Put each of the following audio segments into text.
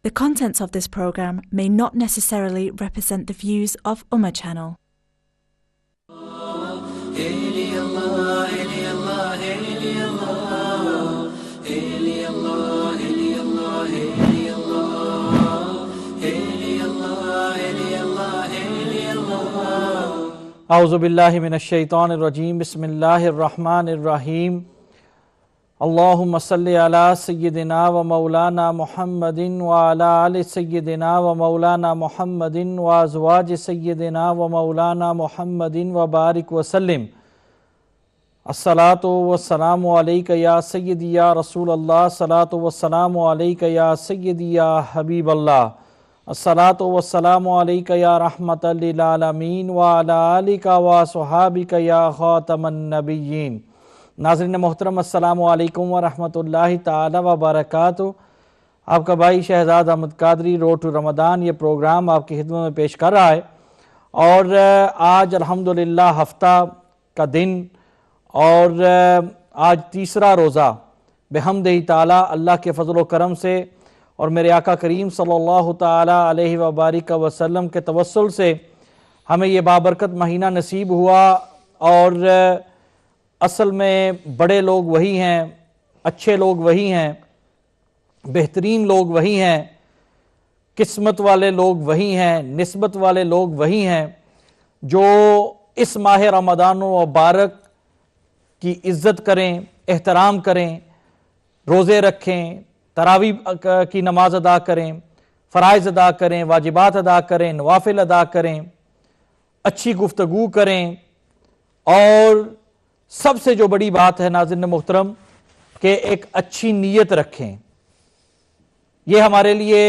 The contents of this program may not necessarily represent the views of Ummah Channel. اعوذ باللہ من الشیطان الرجیم بسم اللہ الرحمن الرحیم اللہم صلی علی سیدنا و مولانا محمد وعلی آل سیدنا و مولانا محمد و ازواج سیدنا و مولانا محمد و بارک وسلم الصلاۃ والسلام علیک یا سیدی یا رسول اللہ الصلاۃ والسلام علیک یا سیدی یا حبیب اللہ الصلاۃ والسلام علیک یا رحمت للعالمین وعلی آلک وصحابک یا خاتم النبیین۔ ناظرین محترم السلام علیکم ورحمۃ اللہ تعالی وبرکاتہ۔ آپ کا بھائی شہزاد احمد قادری روڈ ٹو رمضان یہ پروگرام آپ کی خدمت میں پیش کر رہا ہے، اور آج الحمدللہ ہفتہ کا دن اور آج تیسرا روزہ بحمدہ تعالی اللہ کے فضل و کرم سے اور میرے آقا کریم صلی اللہ تعالی علیہ وبارک وسلم کے توسل سے ہمیں یہ بابرکت مہینہ نصیب ہوا۔ اور اصل میں بڑے لوگ وہی ہیں، اچھے لوگ وہی ہیں، بہترین لوگ وہی ہیں، قسمت والے لوگ وہی ہیں، نسبت والے لوگ وہی ہیں جو اس ماہ رمضان المبارک کی عزت کریں، احترام کریں، روزے رکھیں، تراویح کی نماز ادا کریں، فرائض ادا کریں، واجبات ادا کریں، نوافل ادا کریں، اچھی گفتگو کریں، اور سب سے جو بڑی بات ہے ناظرین محترم کہ ایک اچھی نیت رکھیں۔ یہ ہمارے لیے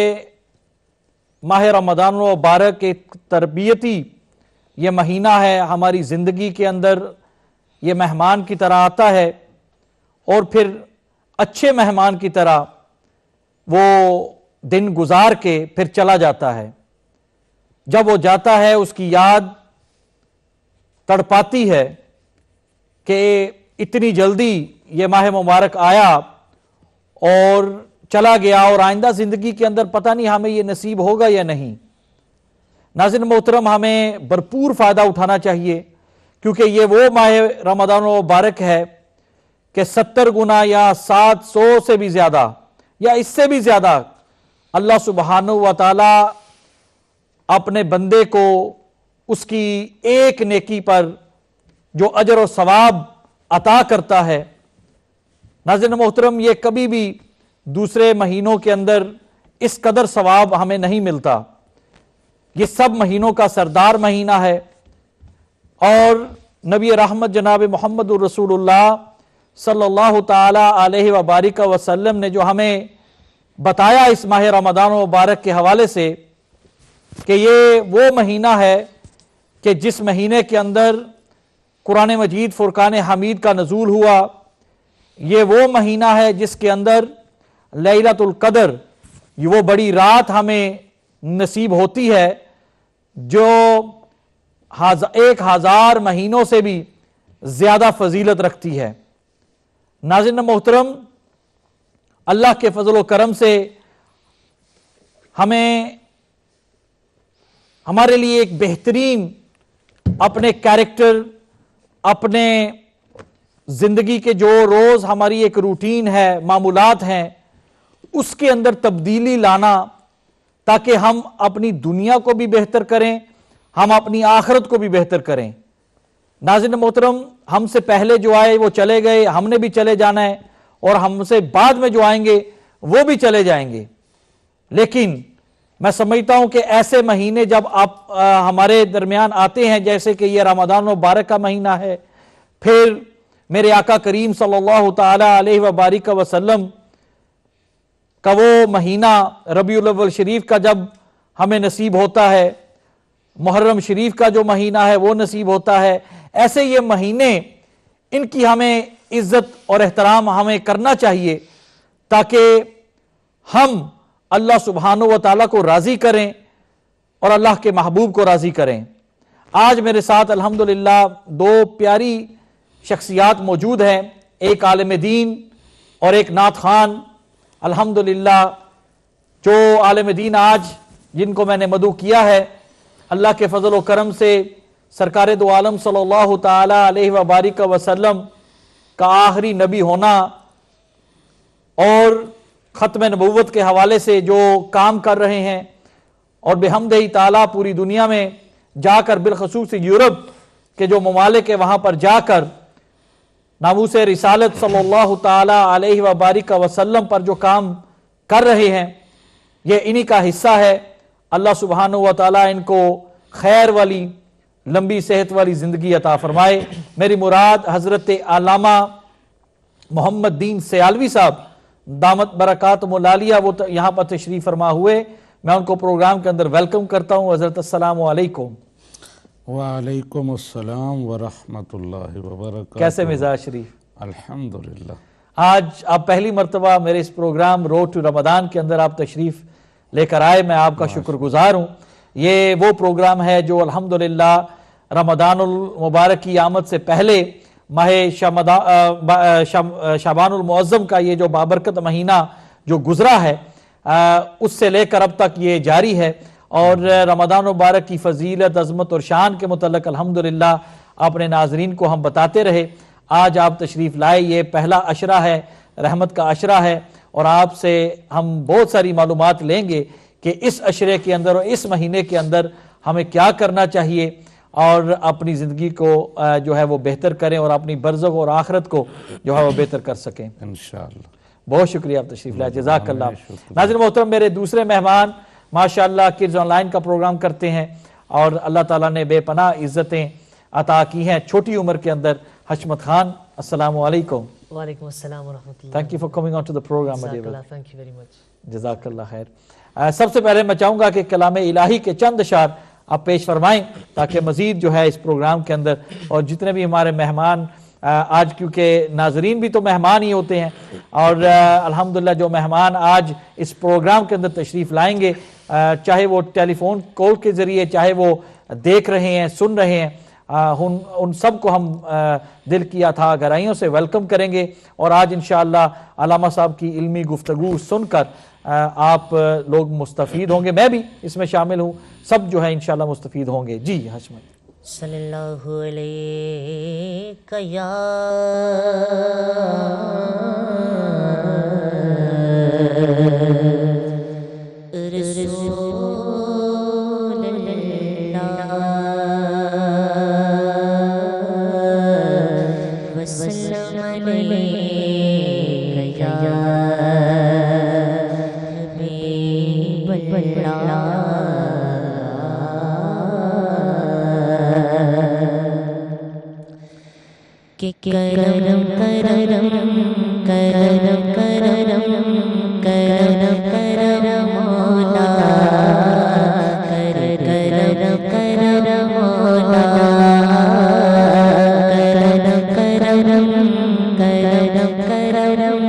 ماہ رمضان المبارک ایک تربیتی یہ مہینہ ہے، ہماری زندگی کے اندر یہ مہمان کی طرح آتا ہے اور پھر اچھے مہمان کی طرح وہ دن گزار کے پھر چلا جاتا ہے۔ جب وہ جاتا ہے اس کی یاد تڑپاتی ہے کہ اتنی جلدی یہ ماہ مبارک آیا اور چلا گیا، اور آئندہ زندگی کے اندر پتہ نہیں ہمیں یہ نصیب ہوگا یا نہیں۔ ناظرین محترم، ہمیں بھرپور فائدہ اٹھانا چاہیے، کیونکہ یہ وہ ماہ رمضان المبارک ہے کہ 70 گنا یا 700 سے بھی زیادہ یا اس سے بھی زیادہ اللہ سبحانہ و تعالی اپنے بندے کو اس کی ایک نیکی پر جو اجر و ثواب عطا کرتا ہے۔ ناظرین محترم، یہ کبھی بھی دوسرے مہینوں کے اندر اس قدر ثواب ہمیں نہیں ملتا۔ یہ سب مہینوں کا سردار مہینہ ہے، اور نبی رحمت جناب محمد الرسول اللہ صلی اللہ تعالی علیہ وبارک وسلم نے جو ہمیں بتایا اس ماہ رمضان المبارک کے حوالے سے کہ یہ وہ مہینہ ہے کہ جس مہینے کے اندر قرآن مجید فرقان حمید کا نزول ہوا، یہ وہ مہینہ ہے جس کے اندر لیلۃ القدر وہ بڑی رات ہمیں نصیب ہوتی ہے، جو 1000 مہینوں سے بھی زیادہ فضیلت رکھتی ہے۔ ناظرین محترم، اللہ کے فضل و کرم سے ہمیں ہمارے لیے ایک بہترین اپنے کیریکٹر، اپنے زندگی کے جو روز ہماری ایک روٹین ہے، معمولات ہیں، اس کے اندر تبدیلی لانا، تاکہ ہم اپنی دنیا کو بھی بہتر کریں، ہم اپنی آخرت کو بھی بہتر کریں۔ ناظرین محترم، ہم سے پہلے جو آئے وہ چلے گئے، ہم نے بھی چلے جانا ہے، اور ہم سے بعد میں جو آئیں گے وہ بھی چلے جائیں گے۔ لیکن میں سمجھتا ہوں کہ ایسے مہینے جب آپ ہمارے درمیان آتے ہیں، جیسے کہ یہ رمضان المبارک کا مہینہ ہے، پھر میرے آقا کریم صلی اللہ تعالی علیہ وبارک وسلم کا وہ مہینہ ربیع الاول شریف کا جب ہمیں نصیب ہوتا ہے، محرم شریف کا جو مہینہ ہے وہ نصیب ہوتا ہے، ایسے یہ مہینے ان کی ہمیں عزت اور احترام ہمیں کرنا چاہیے، تاکہ ہم اللہ سبحانہ و تعالیٰ کو راضی کریں اور اللہ کے محبوب کو راضی کریں۔ آج میرے ساتھ الحمدللہ 2 پیاری شخصیات موجود ہیں، ایک عالم دین اور ایک نعت خوان۔ الحمدللہ جو عالم دین آج جن کو میں نے مدعو کیا ہے، اللہ کے فضل و کرم سے سرکار دو عالم صلی اللہ تعالی علیہ وبارک وسلم کا آخری نبی ہونا اور ختم نبوت کے حوالے سے جو کام کر رہے ہیں، اور بحمدہ تعالیٰ پوری دنیا میں جا کر بالخصوص یورپ کے جو ممالک ہے وہاں پر جا کر ناموس رسالت صلی اللہ تعالی علیہ وبارک وسلم پر جو کام کر رہے ہیں، یہ انہی کا حصہ ہے۔ اللہ سبحانہ و تعالیٰ ان کو خیر والی لمبی صحت والی زندگی عطا فرمائے۔ میری مراد حضرت علامہ محمد دین سیالوی صاحب دامت برکاتہم العالیہ، وہ یہاں پر تشریف فرما ہوئے، میں ان کو پروگرام کے اندر ویلکم کرتا ہوں۔ حضرت السلام علیکم۔ وعلیکم السلام ورحمۃ اللہ وبرکاتہ۔ کیسے مزاج شریف؟ الحمدللہ۔ آج آپ پہلی مرتبہ میرے اس پروگرام روڈ ٹو رمضان کے اندر آپ تشریف لے کر آئے، میں آپ کا شکر گزار ہوں۔ یہ وہ پروگرام ہے جو الحمدللہ رمضان المبارک کی آمد سے پہلے ماہ شعبان المعظم کا یہ جو بابرکت مہینہ جو گزرا ہے اس سے لے کر اب تک یہ جاری ہے، اور رمضان مبارک کی فضیلت، عظمت اور شان کے متعلق الحمدللہ اپنے ناظرین کو ہم بتاتے رہے۔ آج آپ تشریف لائے، یہ پہلا عشرہ ہے، رحمت کا عشرہ ہے، اور آپ سے ہم بہت ساری معلومات لیں گے کہ اس عشرے کے اندر اور اس مہینے کے اندر ہمیں کیا کرنا چاہیے اور اپنی زندگی کو جو ہے وہ بہتر کریں اور اپنی برزخ اور آخرت کو جو ہے وہ بہتر کر سکیں انشاءاللہ۔ بہت شکریہ آپ تشریف لائے، جزاک اللہ۔ ناظرین محترم، میرے دوسرے مہمان ماشاءاللہ کڈز آن لائن کا پروگرام کرتے ہیں اور اللہ تعالیٰ نے بے پناہ عزتیں عطا کی ہیں چھوٹی عمر کے اندر۔ حشمت خان، السلام علیکم۔ وعلیکم السلام ورحمۃ اللہ۔ Thank you for coming on to the program۔ Thank you very much. جزاک اللہ خیر۔ سب سے پہلے میں چاہوں گا کہ کلام الہی کے چند اشعار آپ پیش فرمائیں تاکہ مزید جو ہے اس پروگرام کے اندر، اور جتنے بھی ہمارے مہمان آج، کیونکہ ناظرین بھی تو مہمان ہی ہوتے ہیں، اور الحمدللہ جو مہمان آج اس پروگرام کے اندر تشریف لائیں گے، چاہے وہ ٹیلی فون کال کے ذریعے، چاہے وہ دیکھ رہے ہیں، سن رہے ہیں، ان سب کو ہم دل کی اتھاہ گہرائیوں سے ویلکم کریں گے، اور آج انشاءاللہ علامہ صاحب کی علمی گفتگو سن کر آپ لوگ مستفید ہوں گے، میں بھی اس میں شامل ہوں، سب جو ہے انشاءاللہ مستفید ہوں گے۔ جی حشمت۔ صلی اللہ علیہ یا رسول اللہ وسلم علیہ یا حبیب اللہ۔ کہ کرم کرم کرم کرم کرم کرم مولا، کرم کرم مولا، کرم کرم کرم کرم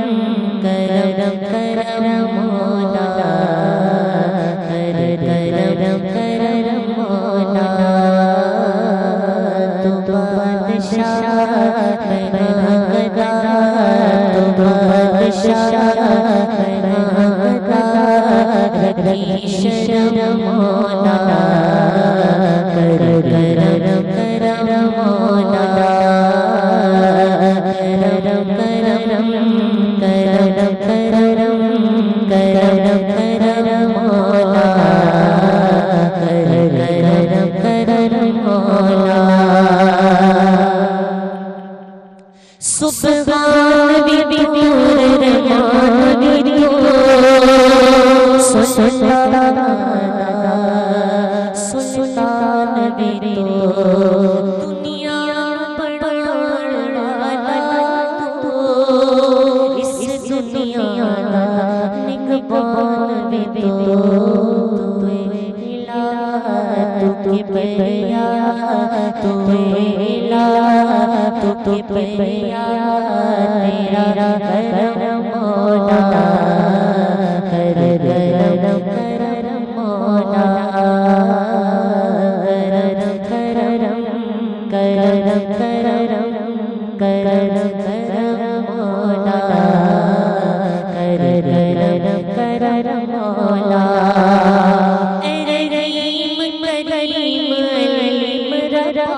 کرم کرم مولا، کرم کرم مولا۔ تو بادشاہ شرم مولا، کرم کرم مولا، کرم کرم کرم کرم کرم مولا، کرم کرم مولا۔ سبحان بھی رحمان بھی سلطان بھی دنیا بڑا تو اس دنیا نگبان بھی تو کبریا تو میلا تو کبریا تیرا کرم مولا، کرم کرم مولا، کرم کرم کرم کرم کرم کرم مولا، کرم کرم مولا اے رحیم کریم علیم رضا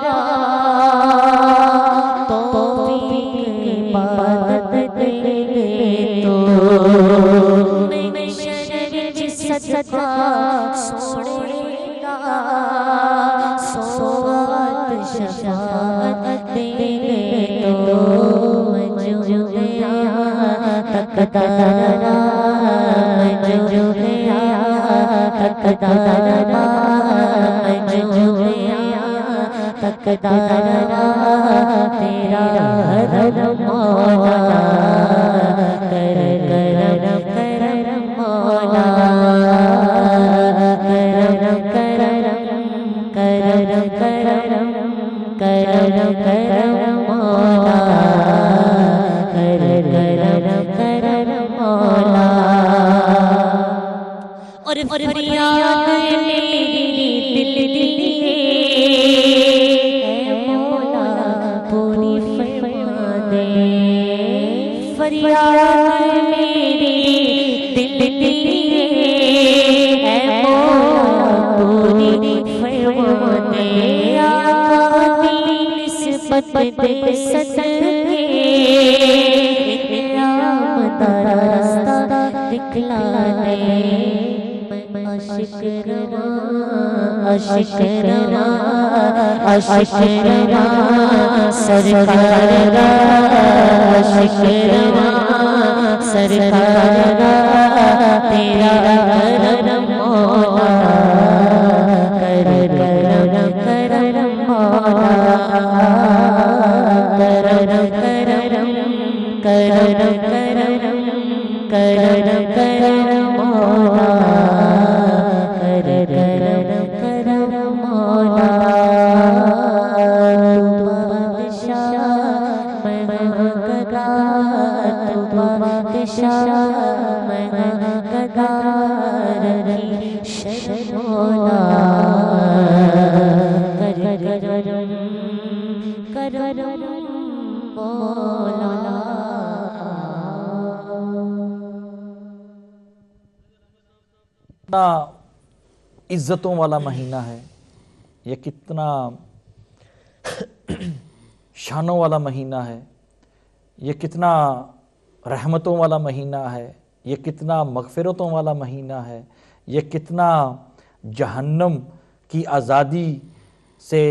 توفیق عبادت دے تو میں شر جس صدا سوڑے گا سوات شفاعت دے تو جو گیا تقدارا جو گیا تقدارا جو گیا تقدارا تیرا کرم مولا کرم مولا کرم مولا اور فریاد میری دل دیے اے مولا پوری فرما دے فریاد میری دل دیے اے مولا پوری فرما دے آقا کی نسبت دے صدقے تارا راستہ دکھلا دے عاشق رواں سرکار دا عاشق رواں سرکار دا تیرا کرم مولا کرم مولا کرم مولا کرم مولا تو بادشاہ میں گدا تو بادشاہ میں گدا رہی شر مولا کرم مولا کتنا عزتوں والا مہینہ ہے، یہ کتنا شانوں والا مہینہ ہے، یہ کتنا رحمتوں والا مہینہ ہے، یہ کتنا مغفرتوں والا مہینہ ہے، یہ کتنا جہنم کی آزادی سے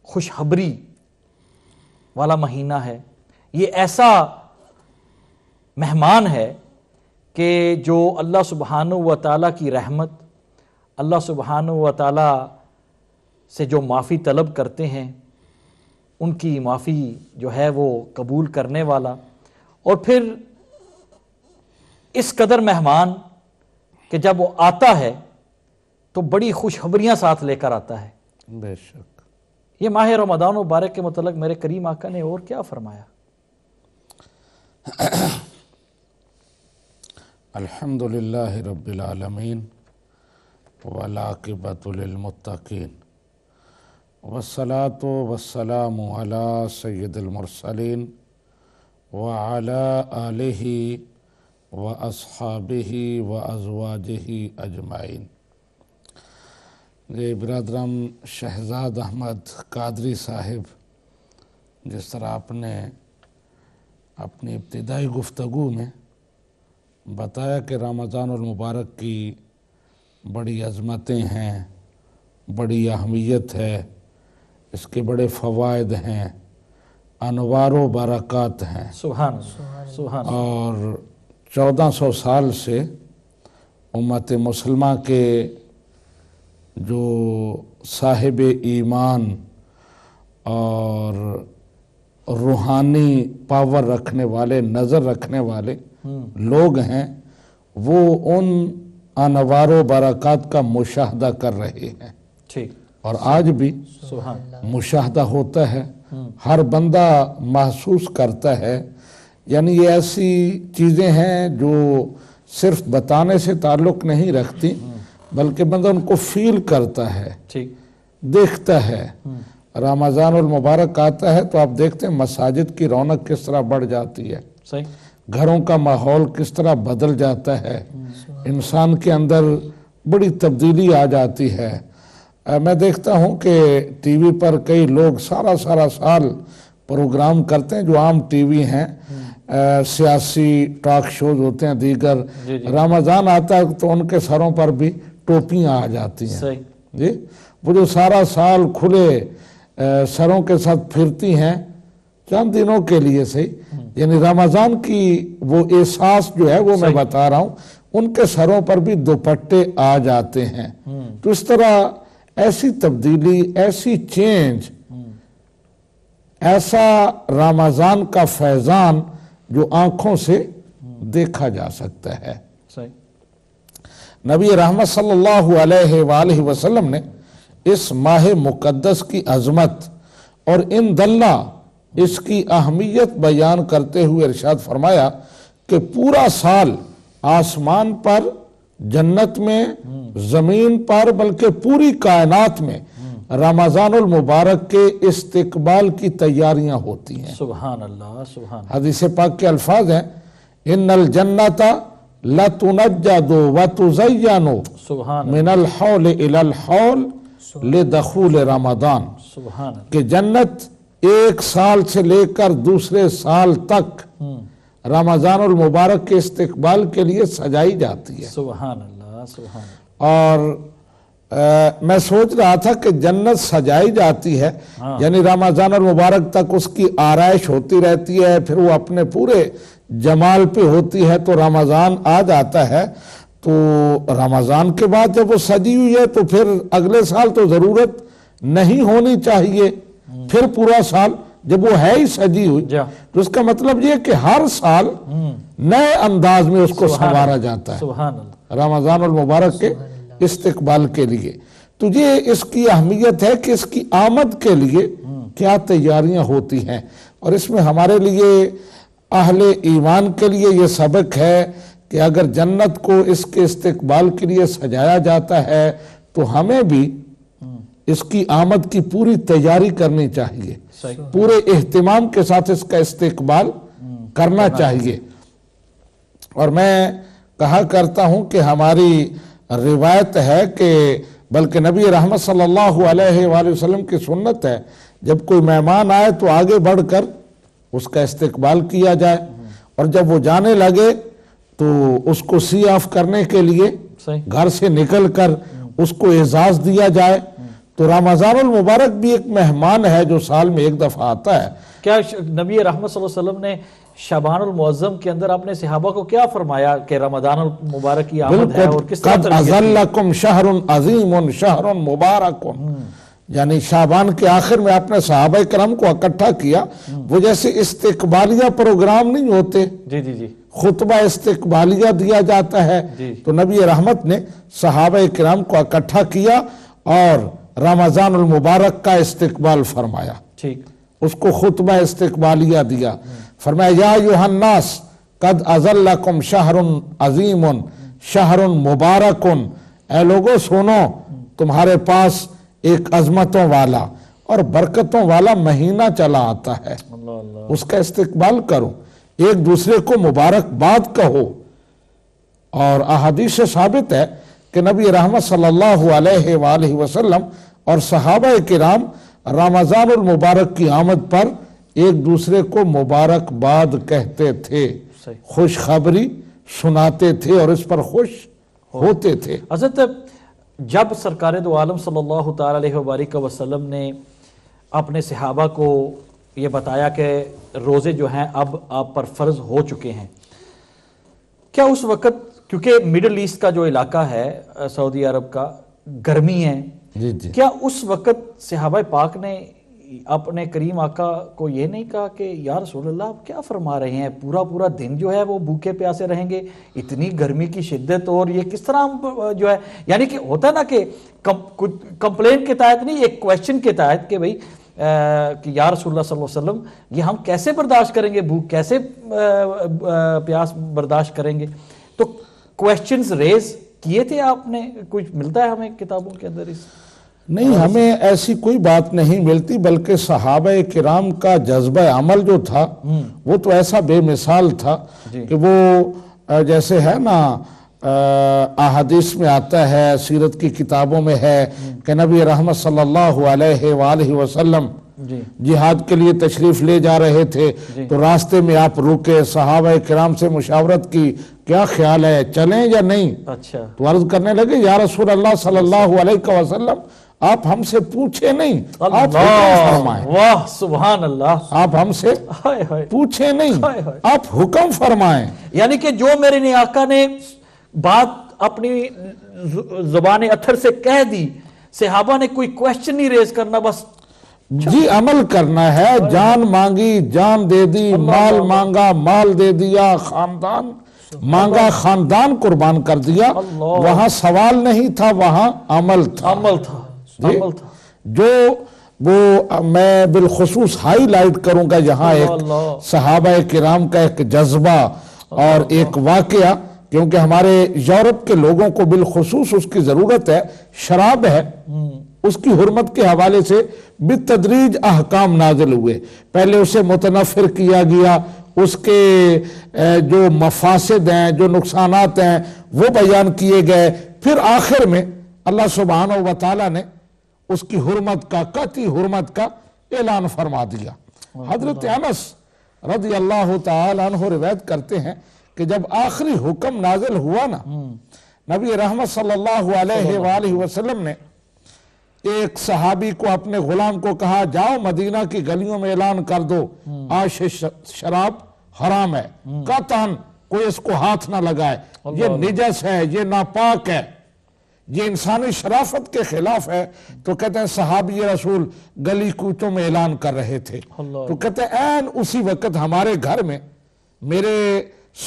خوشخبری والا مہینہ ہے۔ یہ ایسا مہمان ہے کہ جو اللہ سبحانہ و تعالیٰ کی رحمت، اللہ سبحانہ و تعالیٰ سے جو معافی طلب کرتے ہیں ان کی معافی جو ہے وہ قبول کرنے والا، اور پھر اس قدر مہمان کہ جب وہ آتا ہے تو بڑی خوشخبریاں ساتھ لے کر آتا ہے۔ بے شک یہ ماہ رمضان مبارک کے متعلق میرے کریم آقا نے اور کیا فرمایا؟ الحمدللہ رب العالمین والعاقبۃ للمتقین والصلاة والسلام علی سید المرسلین وعلی آلہ واصحابہ وازواجہ اجمعین۔ یہ برادرم شہزاد احمد قادری صاحب، جس طرح آپ نے اپنی ابتدائی گفتگو میں بتایا کہ رمضان المبارک کی بڑی عظمتیں ہیں، بڑی اہمیت ہے، اس کے بڑے فوائد ہیں، انوار و برکات ہیں، سبحان سبحان اور 1400 سال سے امت مسلمہ کے جو صاحب ایمان اور روحانی پاور رکھنے والے، نظر رکھنے والے لوگ ہیں، وہ ان انوار و برکات کا مشاہدہ کر رہے ہیں، ٹھیک، اور آج بھی سبحان مشاہدہ ہوتا ہے، ہر بندہ محسوس کرتا ہے۔ یعنی یہ ایسی چیزیں ہیں جو صرف بتانے سے تعلق نہیں رکھتی، بلکہ بندہ ان کو فیل کرتا ہے، ٹھیک، دیکھتا ہے۔ رمضان المبارک آتا ہے تو آپ دیکھتے ہیں مساجد کی رونق کس طرح بڑھ جاتی ہے، صحیح، گھروں کا ماحول کس طرح بدل جاتا ہے، انسان کے اندر بڑی تبدیلی آ جاتی ہے۔ میں دیکھتا ہوں کہ ٹی وی پر کئی لوگ سارا سال پروگرام کرتے ہیں جو عام ٹی وی ہیں، سیاسی ٹاک شوز ہوتے ہیں دیگر، رمضان آتا ہے تو ان کے سروں پر بھی ٹوپیاں آ جاتی ہیں جی، وہ جو سارا سال کھلے سروں کے ساتھ پھرتی ہیں چند دنوں کے لیے صحیح، یعنی رمضان کی وہ احساس جو ہے وہ میں بتا رہا ہوں، ان کے سروں پر بھی دوپٹے آ جاتے ہیں۔ تو اس طرح ایسی تبدیلی، ایسی چینج، ایسا رمضان کا فیضان جو آنکھوں سے دیکھا جا سکتا ہے۔ نبی رحمت صلی اللہ علیہ وآلہ وسلم نے اس ماہ مقدس کی عظمت اور ان دلہ اس کی اہمیت بیان کرتے ہوئے ارشاد فرمایا کہ پورا سال آسمان پر، جنت میں، زمین پر، بلکہ پوری کائنات میں رمضان المبارک کے استقبال کی تیاریاں ہوتی ہیں۔ سبحان اللہ، سبحان اللہ۔ حدیث پاک کے الفاظ ہیں ان الجنت لتنجد وتزین من الحول الى الحول لدخول رمضان، سبحان اللہ، کہ جنت ایک سال سے لے کر دوسرے سال تک رمضان المبارک کے استقبال کے لیے سجائی جاتی ہے۔ سبحان اللہ، سبحان اللہ۔ اور میں سوچ رہا تھا کہ جنت سجائی جاتی ہے، یعنی رمضان المبارک تک اس کی آرائش ہوتی رہتی ہے، پھر وہ اپنے پورے جمال پہ ہوتی ہے، تو رمضان آ جاتا ہے، تو رمضان کے بعد جب وہ سجی ہوئی ہے تو پھر اگلے سال تو ضرورت نہیں ہونی چاہیے، پھر پورا سال جب وہ ہے ہی سجی ہوئی، تو اس کا مطلب یہ کہ ہر سال نئے انداز میں اس کو سنوارا جاتا ہے سبحان اللہ، رمضان المبارک کے استقبال کے لیے۔ تو یہ اس کی اہمیت ہے کہ اس کی آمد کے لیے کیا تیاریاں ہوتی ہیں، اور اس میں ہمارے لیے اہل ایمان کے لیے یہ سبق ہے کہ اگر جنت کو اس کے استقبال کے لیے سجایا جاتا ہے تو ہمیں بھی اس کی آمد کی پوری تیاری کرنی چاہیے، پورے اہتمام کے ساتھ اس کا استقبال کرنا چاہیے۔ اور میں کہا کرتا ہوں کہ ہماری روایت ہے کہ بلکہ نبی رحمت صلی اللہ علیہ وآلہ وسلم کی سنت ہے، جب کوئی مہمان آئے تو آگے بڑھ کر اس کا استقبال کیا جائے، اور جب وہ جانے لگے تو اس کو سی آف کرنے کے لیے گھر سے نکل کر اس کو اعزاز دیا جائے۔ تو رمضان المبارک بھی ایک مہمان ہے جو سال میں ایک دفعہ آتا ہے۔ کیا نبی رحمت صلی اللہ علیہ وسلم نے شعبان المعظم کے اندر اپنے صحابہ کو کیا فرمایا کہ رمضان المبارک کی آمد ہے اور کس طرح قد اذلکم شہر عظیم شہر مبارک، یعنی شعبان کے آخر میں اپنے صحابہ کرام کو اکٹھا کیا۔ وہ جیسے استقبالیہ پروگرام نہیں ہوتے، جی جی جی، خطبہ استقبالیہ دیا جاتا ہے، تو نبی رحمت نے صحابہ کرام کو اکٹھا کیا اور رمضان المبارک کا استقبال فرمایا، ٹھیک، اس کو خطبہ استقبالیہ دیا، فرمایا یا ایھا الناس قد اذلکم شہر عظیم شہر مبارک، اے لوگو سنو، تمہارے پاس ایک عظمتوں والا اور برکتوں والا مہینہ چلا آتا ہے، اس کا استقبال کرو، ایک دوسرے کو مبارکباد کہو۔ اور احادیث سے ثابت ہے کہ نبی رحمت صلی اللہ علیہ وآلہ وسلم اور صحابہ کرام رمضان المبارک کی آمد پر ایک دوسرے کو مبارکباد کہتے تھے، خوشخبری سناتے تھے اور اس پر خوش ہوتے تھے۔ حضرت جب سرکار دو عالم صلی اللہ تعالی علیہ وآلہ وسلم نے اپنے صحابہ کو یہ بتایا کہ روزے جو ہیں اب آپ پر فرض ہو چکے ہیں، کیا اس وقت، کیونکہ مڈل ایسٹ کا جو علاقہ ہے سعودی عرب کا، گرمی ہے، کیا اس وقت صحابہ پاک نے اپنے کریم آقا کو یہ نہیں کہا کہ یا رسول اللہ آپ کیا فرما رہے ہیں، پورا دن جو ہے وہ بھوکے پیاسے رہیں گے، اتنی گرمی کی شدت، اور یہ کس طرح جو ہے، یعنی کہ ہوتا نا کہ کمپلینٹ کے تحت نہیں، ایک کویسچن کے تحت کہ بھئی کہ یا رسول اللہ صلی اللہ علیہ وسلم یہ ہم کیسے برداشت کریں گے، بھوک کیسے پیاس برداشت کریں گے؟ تو کویسچنز ریز کیے تھے آپ نے، کچھ ملتا ہے ہمیں کتابوں کے اندر اس؟ نہیں، ہمیں ایسی کوئی بات نہیں ملتی، بلکہ صحابہ کرام کا جذبہ عمل جو تھا وہ تو ایسا بے مثال تھا کہ وہ جیسے ہے نا احادیث میں آتا ہے، سیرت کی کتابوں میں ہے کہ نبی رحمت صلی اللہ علیہ وآلہ وسلم جہاد کے لیے تشریف لے جا رہے تھے تو راستے میں آپ رکے، صحابہ کرام سے مشاورت کی، کیا خیال ہے چلیں یا نہیں؟ اچھا، تو عرض کرنے لگے یا رسول اللہ صلی اللہ علیہ وسلم آپ ہم سے پوچھے نہیں، آپ حکم فرمائیں۔ واہ سبحان اللہ، آپ ہم سے ہائے ہائے، پوچھے نہیں، آپ حکم فرمائیں۔ یعنی کہ جو میرے نے آقا نے بات اپنی زبان اتھر سے کہہ دی، صحابہ نے کوئی کویسچن نہیں ریز کرنا، بس جی عمل کرنا ہے، جان مانگی جان دے دی، مال مانگا مال دے دیا، خاندان مانگا خاندان قربان کر دیا۔ وہاں سوال نہیں تھا، وہاں عمل تھا، عمل تھا، عمل تھا۔ جو وہ میں بالخصوص ہائی لائٹ کروں گا یہاں ایک صحابہ کرام کا ایک جذبہ اور ایک واقعہ، کیونکہ ہمارے یورپ کے لوگوں کو بالخصوص اس کی ضرورت ہے۔ شراب ہے، اس کی حرمت کے حوالے سے بالتدریج احکام نازل ہوئے، پہلے اسے متنفر کیا گیا، اس کے جو مفاسد ہیں، جو نقصانات ہیں وہ بیان کیے گئے، پھر آخر میں اللہ سبحانہ و تعالیٰ نے اس کی حرمت کا، قطعی حرمت کا اعلان فرما دیا۔ حضرت انس رضی اللہ تعالی عنہ روایت کرتے ہیں کہ جب آخری حکم نازل ہوا نا، نبی رحمت صلی اللہ علیہ وآلہ وسلم نے ایک صحابی کو، اپنے غلام کو کہا جاؤ مدینہ کی گلیوں میں اعلان کر دو آج سے شراب حرام ہے، قطعاً کوئی اس کو ہاتھ نہ لگائے، یہ نجس ہے، یہ ناپاک ہے، یہ انسانی شرافت کے خلاف ہے۔ تو کہتے ہیں صحابی رسول گلی کوچوں میں اعلان کر رہے تھے، تو کہتے ہیں این اسی وقت ہمارے گھر میں میرے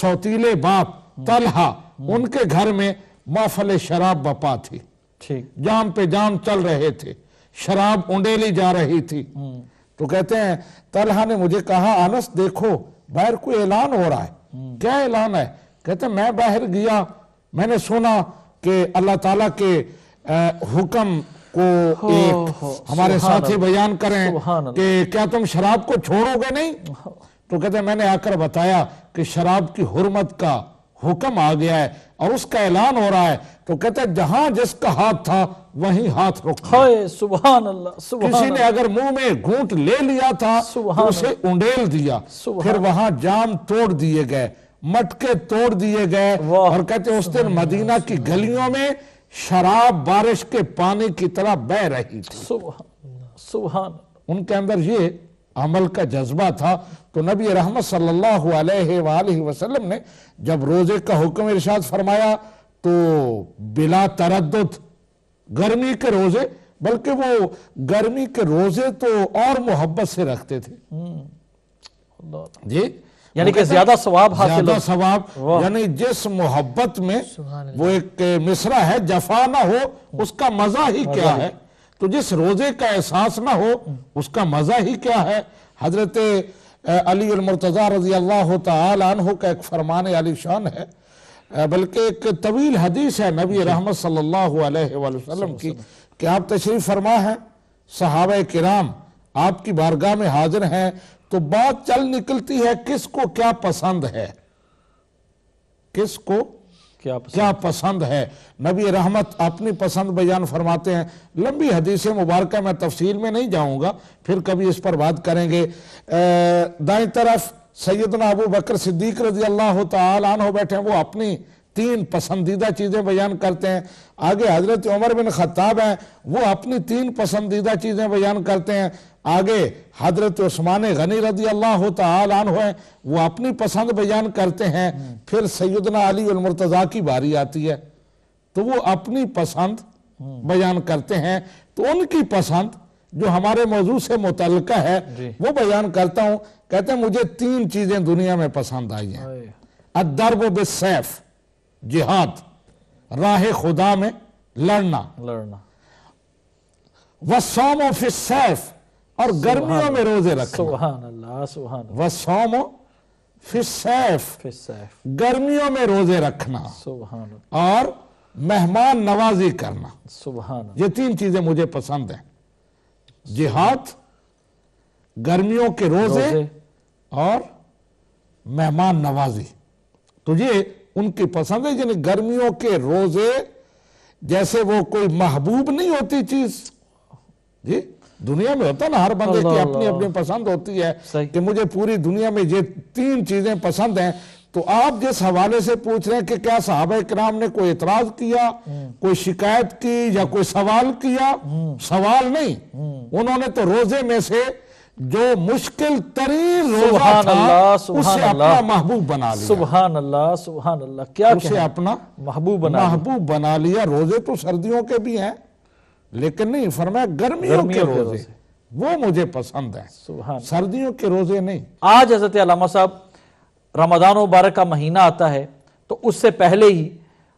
سوتیلے باپ طلحہ، ان کے گھر میں محفل شراب بپا تھی، جام پہ جام چل رہے تھے، شراب انڈیلی جا رہی تھی۔ تو کہتے ہیں طلحہ نے مجھے کہا انس دیکھو باہر کوئی اعلان ہو رہا ہے، کیا اعلان ہے؟ کہتے ہیں میں باہر گیا، میں نے سنا کہ اللہ تعالیٰ کے حکم کو ایک ہمارے ساتھی بیان کریں کہ کیا تم شراب کو چھوڑو گے نہیں؟ تو کہتے ہیں میں نے آ کر بتایا کہ شراب کی حرمت کا حکم آ گیا ہے اور اس کا اعلان ہو رہا ہے۔ تو کہتے ہیں جہاں جس کا ہاتھ تھا وہیں ہاتھ رکھا، سبحان اللہ، کسی نے اگر منہ میں گھونٹ لے لیا تھا تو اسے انڈیل دیا، پھر وہاں جام توڑ دیے گئے، مٹکے توڑ دیے گئے، اور کہتے ہیں اس دن مدینہ کی گلیوں میں شراب بارش کے پانی کی طرح بہہ رہی تھی۔ سبحان، ان کے اندر یہ عمل کا جذبہ تھا۔ تو نبی رحمت صلی اللہ علیہ وآلہ وسلم نے جب روزے کا حکم ارشاد فرمایا تو بلا تردد گرمی کے روزے، بلکہ وہ گرمی کے روزے تو اور محبت سے رکھتے تھے جی، یعنی کہ زیادہ ثواب حاصل، زیادہ ثواب، یعنی جس محبت میں وہ ایک مصرع ہے جفا نہ ہو اس کا مزہ ہی کیا ہے، تو جس روزے کا احساس نہ ہو اس کا مزہ ہی کیا ہے۔ حضرت علی المرتضی رضی اللہ تعالی عنہ کا ایک فرمان علی شان ہے، بلکہ ایک طویل حدیث ہے نبی رحمت صلی اللہ علیہ وآلہ وسلم کی، کہ آپ تشریف فرما ہیں، صحابہ کرام آپ کی بارگاہ میں حاضر ہیں، تو بات چل نکلتی ہے کس کو کیا پسند ہے، کس کو کیا پسند ہے۔ نبی رحمت اپنی پسند بیان فرماتے ہیں، لمبی حدیث مبارکہ میں تفصیل میں نہیں جاؤں گا، پھر کبھی اس پر بات کریں گے۔ دائیں طرف سیدنا ابو بکر صدیق رضی اللہ تعالی عنہ بیٹھے ہیں، وہ اپنی 3 پسندیدہ چیزیں بیان کرتے ہیں۔ آگے حضرت عمر بن خطاب ہیں، وہ اپنی 3 پسندیدہ چیزیں بیان کرتے ہیں۔ آگے حضرت عثمان غنی رضی اللہ تعالی عنہ ہیں، وہ اپنی پسند بیان کرتے ہیں۔ پھر سیدنا علی المرتضی کی باری آتی ہے تو وہ اپنی پسند بیان کرتے ہیں۔ تو ان کی پسند جو ہمارے موضوع سے متعلقہ ہے وہ بیان کرتا ہوں۔ کہتے ہیں مجھے 3 چیزیں دنیا میں پسند آئی ہیں: الضرب بالسیف، جہاد، راہ خدا میں لڑنا، والصوم فی السیف، اور گرمیوں میں روزے رکھنا۔ سبحان اللہ، سبحان اللہ، والصوم فی السیف، گرمیوں میں روزے رکھنا، سبحان اللہ، اور مہمان نوازی کرنا، سبحان اللہ، یہ 3 چیزیں مجھے پسند ہیں، جہاد، گرمیوں کے روزے اور مہمان نوازی۔ تو یہ ان کی پسند ہے، یعنی گرمیوں کے روزے جیسے وہ کوئی محبوب نہیں ہوتی چیز، جی دنیا میں ہوتا نا ہر بندے کی اپنی اپنی پسند ہوتی ہے کہ مجھے پوری دنیا میں یہ 3 چیزیں پسند ہیں۔ تو آپ جس حوالے سے پوچھ رہے ہیں کہ کیا صحابہ کرام نے کوئی اعتراض کیا، کوئی شکایت کی یا کوئی سوال کیا؟ سوال نہیں، انہوں نے تو روزے میں سے جو مشکل ترین روزہ تھا اسے اپنا محبوب بنا لیا۔ سبحان اللہ، سبحان اللہ، کیا اسے اپنا محبوب بنا لیا۔ روزے تو سردیوں کے بھی ہیں لیکن نہیں، فرمایا گرمیوں کے روزے وہ مجھے پسند ہیں، سردیوں کے روزے نہیں۔ آج حضرت علامہ صاحب رمضان مبارک کا مہینہ آتا ہے تو اس سے پہلے ہی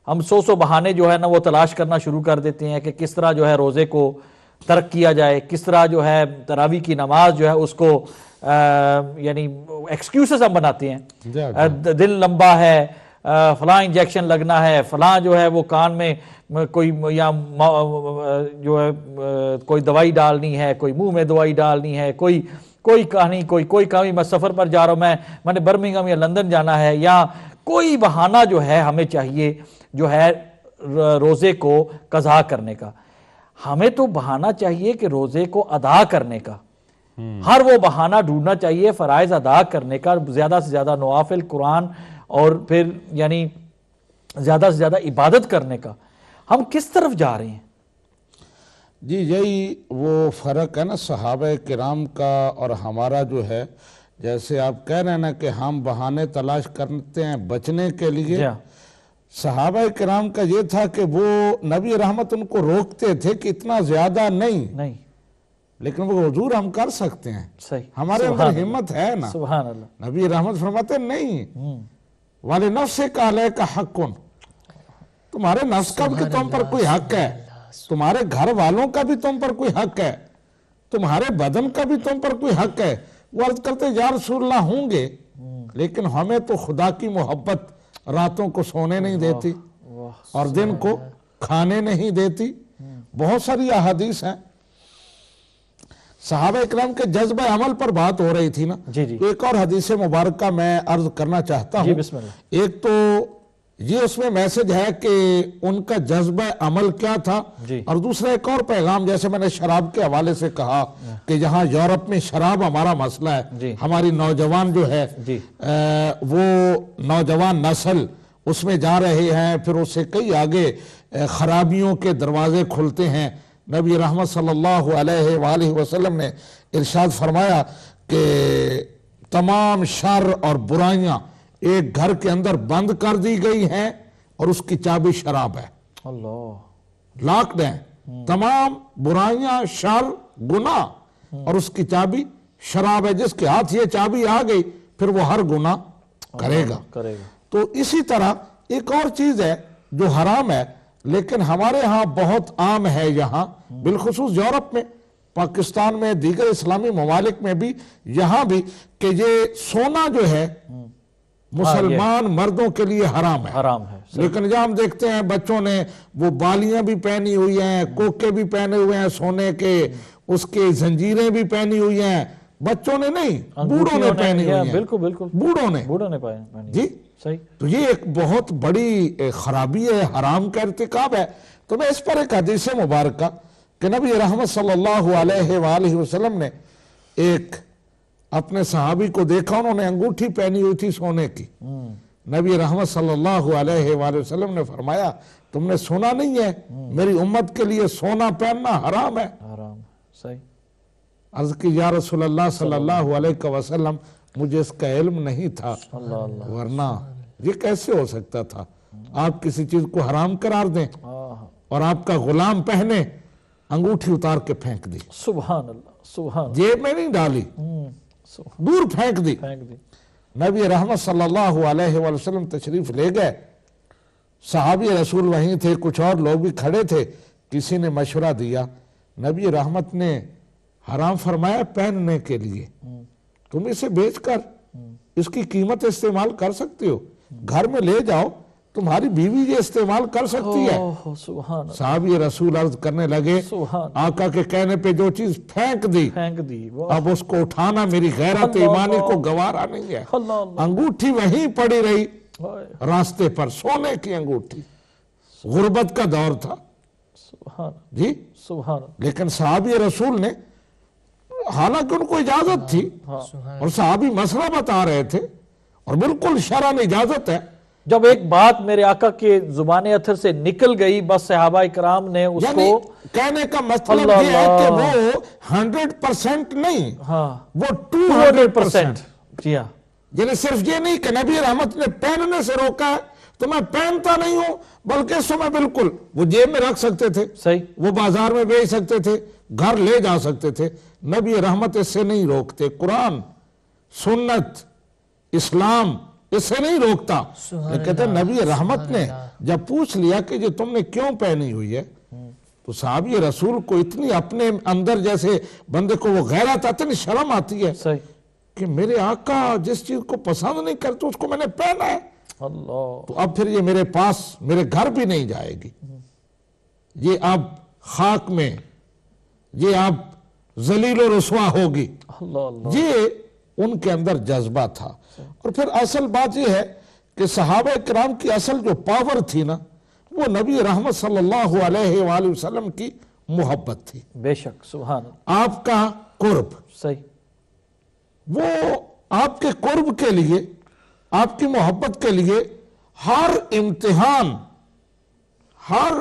ہم 100 بہانے جو ہے نا وہ تلاش کرنا شروع کر دیتے ہیں کہ کس طرح جو ہے روزے کو ترک کیا جائے، کس طرح جو ہے تراویح کی نماز جو ہے اس کو یعنی ایکسکیوزز ہم بناتے ہیں، دل لمبا ہے، فلاں انجیکشن لگنا ہے، فلاں جو ہے وہ کان میں کوئی یا جو ہے کوئی دوائی ڈالنی ہے، کوئی منہ میں دوائی ڈالنی ہے، کوئی کہانی میں سفر پر جا رہا ہوں، میں نے برمنگھم یا لندن جانا ہے، یا کوئی بہانہ جو ہے ہمیں چاہیے جو ہے روزے کو قضا کرنے کا۔ ہمیں تو بہانہ چاہیے کہ روزے کو ادا کرنے کا، ہر وہ بہانہ ڈھونڈنا چاہیے فرائض ادا کرنے کا، زیادہ سے زیادہ نوافل، قرآن اور پھر یعنی زیادہ سے زیادہ عبادت کرنے کا۔ ہم کس طرف جا رہے ہیں؟ جی یہی وہ فرق ہے نا صحابہ کرام کا اور ہمارا جو ہے، جیسے آپ کہہ رہے ہیں نا کہ ہم بہانے تلاش کرتے ہیں بچنے کے لیے، صحابہ کرام کا یہ تھا کہ وہ نبی رحمت ان کو روکتے تھے کہ اتنا زیادہ نہیں، لیکن وہ حضور ہم کر سکتے ہیں، ہمارے اندر ہمت ہے نا۔ سبحان اللہ، نبی رحمت فرماتے نہیں، وَلِنَفْسِكَ عَلَيْكَ حَقٌ، تمہارے نفس کا بھی تم پر کوئی حق ہے، تمہارے گھر والوں کا بھی تم پر کوئی حق ہے، تمہارے بدن کا بھی تم پر کوئی حق ہے۔ وہ عرض کرتے یا رسول اللہ ہوں گے، لیکن ہمیں تو خدا کی محبت راتوں کو سونے نہیں دیتی اور دن کو کھانے نہیں دیتی۔ بہت ساری احادیث ہیں۔ صحابہ اکرام کے جذبہ عمل پر بات ہو رہی تھی نا، ایک اور حدیث مبارکہ میں عرض کرنا چاہتا ہوں۔ ایک تو یہ اس میں میسج ہے کہ ان کا جذبہ عمل کیا تھا، اور دوسرا ایک اور پیغام، جیسے میں نے شراب کے حوالے سے کہا کہ جہاں یورپ میں شراب ہمارا مسئلہ ہے، ہماری نوجوان جو ہے وہ نوجوان نسل اس میں جا رہے ہیں، پھر اس سے کئی آگے خرابیوں کے دروازے کھلتے ہیں۔ نبی رحمت صلی اللہ علیہ وآلہ وسلم نے ارشاد فرمایا کہ تمام شر اور برائیاں ایک گھر کے اندر بند کر دی گئی ہیں اور اس کی چابی شراب ہے، لاکڈ ہے۔ تمام برائیاں، شر، گناہ، اور اس کی چابی شراب ہے۔ جس کے ہاتھ یہ چابی آ گئی پھر وہ ہر گناہ کرے گا۔ تو اسی طرح ایک اور چیز ہے جو حرام ہے لیکن ہمارے ہاں بہت عام ہے، یہاں بالخصوص یورپ میں، پاکستان میں، دیگر اسلامی ممالک میں بھی، یہاں بھی، کہ یہ سونا جو ہے مسلمان مردوں کے لیے حرام ہے۔ لیکن جہاں ہم دیکھتے ہیں بچوں نے وہ بالیاں بھی پہنی ہوئی ہیں، کوکے بھی پہنے ہوئے ہیں سونے کے، اس کے زنجیریں بھی پہنی ہوئی ہیں، بچوں نے نہیں، بوڑھوں نے پہنی ہوئی ہیں، بالکل بوڑھوں نے جی۔ تو یہ ایک بہت بڑی خرابی ہے، حرام کا ارتکاب ہے۔ تو میں اس پر ایک حدیث مبارکہ کہ نبی رحمت صلی اللہ علیہ وآلہ وسلم نے ایک اپنے صحابی کو دیکھا، انہوں نے انگوٹھی پہنی ہوئی تھی سونے کی۔ نبی رحمت صلی اللہ علیہ وآلہ وسلم نے فرمایا تم نے سنا نہیں ہے میری امت کے لیے سونا پہننا حرام ہے؟ عرض کی یا رسول اللہ صلی اللہ علیہ وسلم مجھے اس کا علم نہیں تھا، ورنہ یہ کیسے ہو سکتا تھا؟ آپ کسی چیز کو حرام قرار دیں اور آپ کا غلام پہنے، انگوٹھی اتار کے پھینک دی، سبحان اللہ، سبحان، جیب میں نہیں ڈالی، دور پھینک دی۔ نبی رحمت صلی اللہ علیہ وآلہ وسلم تشریف لے گئے، صحابی رسول وہیں تھے، کچھ اور لوگ بھی کھڑے تھے، کسی نے مشورہ دیا، نبی رحمت نے حرام فرمایا پہننے کے لیے، تم اسے بیچ کر اس کی قیمت استعمال کر سکتے ہو، گھر میں لے جاؤ، تمہاری بیوی یہ استعمال کر سکتی ہے؟ اوہ سبحان اللہ، صحابی رسول عرض کرنے لگے سبحان آقا کے کہنے پہ جو چیز پھینک دی پھینک دی، واہ اب اس کو اٹھانا میری غیرت اللہ ایمانی اللہ، کو گوارا نہیں ہے۔ اللہ اللہ، انگوٹھی وہیں پڑی رہی ہائے، راستے پر، سونے کی انگوٹھی، غربت کا دور تھا سبحان جی، سبحان لیکن صحابی رسول نے، حالانکہ ان کو اجازت تھی اور صحابی مسئلہ بتا رہے تھے اور بالکل شرعاً اجازت ہے، جب ایک بات میرے آقا کے زبان اتھر سے نکل گئی بس صحابہ اکرام نے اس یعنی کو، کہنے کا مطلب اللہ یہ ہے کہ اللہ، وہ 100% نہیں، ہاں وہ 200%، 200%، جی ہاں، یعنی صرف یہ نہیں کہ نبی رحمت نے پہننے سے روکا ہے تو میں پہنتا نہیں ہوں، بلکہ اس میں بالکل وہ جیب میں رکھ سکتے تھے، صحیح، وہ بازار میں بیچ سکتے تھے، گھر لے جا سکتے تھے، نبی رحمت اس سے نہیں روکتے، قرآن، سنت، اسلام اس سے نہیں روکتا۔ یہ کہتے ہیں نبی رحمت نے جب پوچھ لیا کہ یہ تم نے کیوں پہنی ہوئی ہے، تو صحابی رسول کو اتنی اپنے اندر جیسے بندے کو وہ غیرت آتی ہے، شرم آتی ہے صحیح، کہ میرے آقا جس چیز کو پسند نہیں کرتے اس کو میں نے پہنا ہے، اللہ، تو اب پھر یہ میرے پاس میرے گھر بھی نہیں جائے گی، یہ اب خاک میں، یہ اب ذلیل و رسوا ہوگی۔ اللہ اللہ، یہ ان کے اندر جذبہ تھا۔ اور پھر اصل بات یہ ہے کہ صحابہ کرام کی اصل جو پاور تھی نا، وہ نبی رحمت صلی اللہ علیہ وآلہ وسلم کی محبت تھی، بے شک، سبحان اللہ، آپ کا قرب، صحیح، وہ آپ کے قرب کے لیے، آپ کی محبت کے لیے ہر امتحان، ہر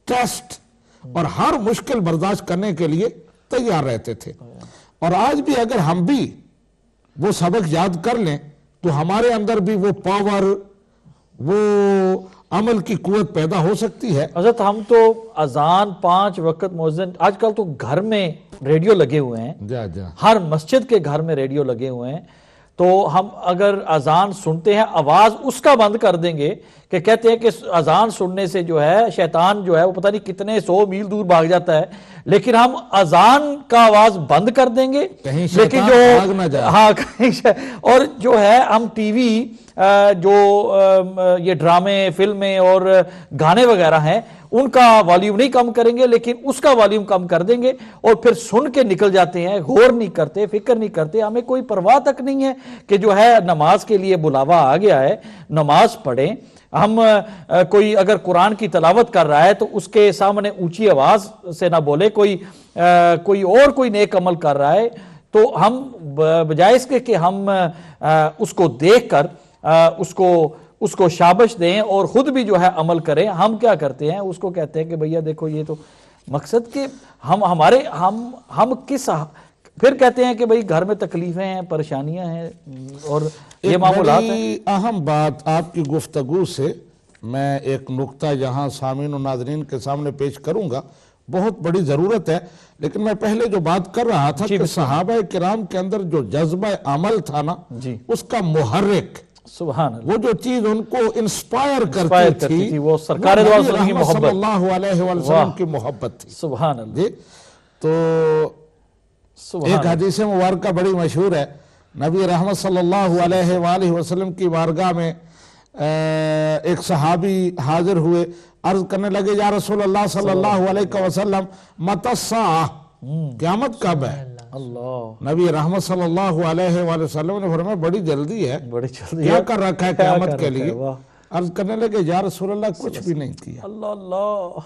ٹیسٹ اور ہر مشکل برداشت کرنے کے لیے تیار رہتے تھے۔ اور آج بھی اگر ہم بھی وہ سبق یاد کر لیں تو ہمارے اندر بھی وہ پاور، وہ عمل کی قوت پیدا ہو سکتی ہے۔ حضرت ہم تو اذان 5 وقت مؤذن، آج کل تو گھر میں ریڈیو لگے ہوئے ہیں، جا جا ہر مسجد کے گھر میں ریڈیو لگے ہوئے ہیں، تو ہم اگر اذان سنتے ہیں آواز اس کا بند کر دیں گے کہ کہتے ہیں کہ اذان سننے سے جو ہے شیطان جو ہے وہ پتہ نہیں کتنے 100 میل دور بھاگ جاتا ہے، لیکن ہم اذان کا آواز بند کر دیں گے، کہیں لیکن شیطان بھاگ نہ جائے۔ ہاں اور جو ہے ہم ٹی وی جو یہ ڈرامے، فلمیں اور گانے وغیرہ ہیں ان کا والیوم نہیں کم کریں گے، لیکن اس کا والیوم کم کر دیں گے اور پھر سن کے نکل جاتے ہیں، غور نہیں کرتے، فکر نہیں کرتے، ہمیں کوئی پرواہ تک نہیں ہے کہ جو ہے نماز کے لیے بلاوا آ گیا ہے، نماز پڑھیں۔ ہم کوئی اگر قرآن کی تلاوت کر رہا ہے تو اس کے سامنے اونچی آواز سے نہ بولے، کوئی اور کوئی نیک عمل کر رہا ہے تو ہم بجائے اس کے کہ ہم اس کو دیکھ کر اس کو شابش دیں اور خود بھی جو ہے عمل کریں، ہم کیا کرتے ہیں، اس کو کہتے ہیں کہ بھیا دیکھو یہ تو مقصد کہ ہم کس، پھر کہتے ہیں کہ بھئی گھر میں تکلیفیں ہیں، پریشانیاں ہیں اور یہ معاملات ہیں۔ بڑی اہم بات آپ کی گفتگو سے میں ایک نقطہ یہاں سامعین و ناظرین کے سامنے پیش کروں گا، بہت بڑی ضرورت ہے، لیکن میں پہلے جو بات کر رہا تھا کہ صحابہ کرام کے اندر جو جذبہ عمل تھا نا، اس کا محرک، سبحان اللہ، وہ جو چیز ان کو انسپائر کرتی تھی، وہ سرکار دو عالم کی نبی رحمت محبت، صلی اللہ علیہ وآلہ وسلم کی محبت تھی۔ سبحان اللہ، جی تو ایک حدیث مبارکہ بڑی مشہور ہے، نبی رحمت صلی اللہ علیہ وآلہ وسلم کی بارگاہ میں ایک صحابی حاضر ہوئے، عرض کرنے لگے یا رسول اللہ صلی اللہ علیہ وسلم متی الساعہ، قیامت کب ہے؟ اللہ، نبی رحمت صلی اللہ علیہ وآلہ وسلم نے فرمایا بڑی جلدی ہے، بڑی جلدی کیا کر رکھا ہے قیامت کے لیے؟ واہ، عرض کرنے لگے یا رسول اللہ کچھ بھی نہیں کیا، اللہ اللہ،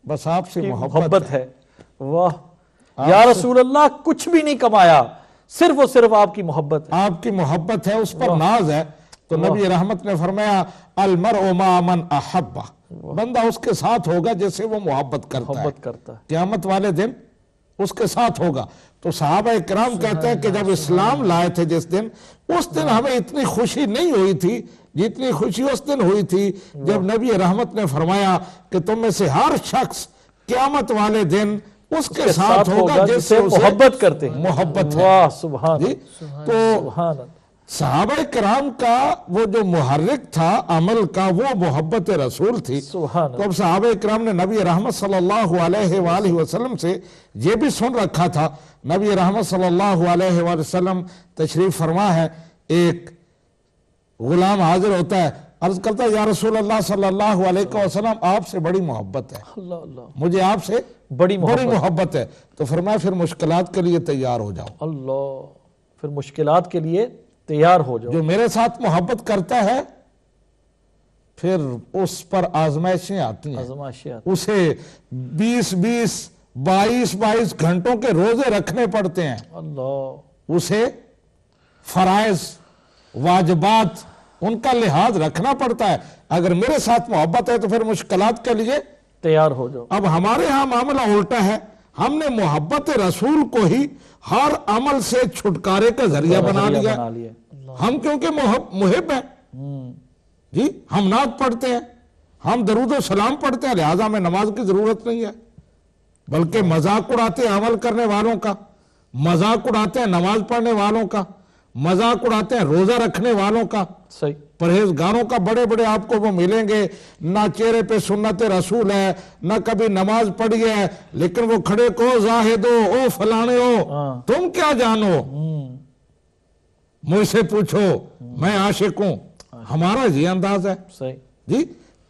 بس آپ سے محبت ہے، واہ یا رسول اللہ کچھ بھی نہیں کمایا، صرف اور صرف آپ کی محبت ہے، آپ کی محبت ہے، اس پر ناز ہے۔ تو نبی رحمت نے فرمایا المرء مع من احبہ، بندہ اس کے ساتھ ہوگا جیسے وہ محبت کرتا ہے، قیامت والے دن اس کے ساتھ ہوگا۔ تو صحابہ کرام کہتے ہیں کہ جب اسلام لائے تھے جس دن، اس دن ہمیں اتنی خوشی نہیں ہوئی تھی جتنی خوشی اس دن ہوئی تھی جب نبی رحمت نے فرمایا کہ تم میں سے ہر شخص قیامت والے دن اس کے ساتھ ہوگا جس سے محبت کرتے ہیں، محبت ہے۔ واہ سبحان جی تو سبحان اللہ، صحابہ کرام کا وہ جو محرک تھا عمل کا، وہ محبت رسول تھی۔ سبحان تو اب صحابہ کرام نے نبی رحمت صلی اللہ علیہ وآلہ وسلم سے یہ بھی سن رکھا تھا، نبی رحمت صلی اللہ علیہ وآلہ وسلم تشریف فرما ہے، ایک غلام حاضر ہوتا ہے، عرض کرتا یا رسول اللہ صلی اللہ علیہ وسلم آپ سے بڑی محبت ہے، اللہ اللہ، مجھے آپ سے بڑی بڑی محبت ہے. تو فرمایا پھر مشکلات کے لیے تیار ہو جاؤ. اللہ، پھر مشکلات کے لیے تیار ہو جاؤ. جو میرے ساتھ محبت کرتا ہے پھر اس پر آزمائشیں آتی ہیں، آزمائشات، اسے 22 گھنٹوں کے روزے رکھنے پڑتے ہیں، اللہ، اسے فرائض واجبات ان کا لحاظ رکھنا پڑتا ہے. اگر میرے ساتھ محبت ہے تو پھر مشکلات کے لیے تیار ہو جاؤ. اب ہمارے ہاں معاملہ الٹا ہے، ہم نے محبت رسول کو ہی ہر عمل سے چھٹکارے کا ذریعہ بنا لیا. ہم کیونکہ محب ہیں جی، ہم نعت پڑھتے ہیں، ہم درود و سلام پڑھتے ہیں، لہذا ہمیں نماز کی ضرورت نہیں ہے. بلکہ مذاق اڑاتے ہیں عمل کرنے والوں کا، مذاق اڑاتے ہیں نماز پڑھنے والوں کا، مذاق اڑاتے ہیں روزہ رکھنے والوں کا، صحیح، پرہیزگاروں کا. بڑے بڑے آپ کو وہ ملیں گے، نہ چہرے پہ سنت رسول ہے، نہ کبھی نماز پڑھی ہے، لیکن وہ کھڑے کو زاہدو، او فلانے ہو، تم کیا جانو، مجھ سے پوچھو، میں عاشق ہوں. ہمارا یہ انداز ہے صحیح جی.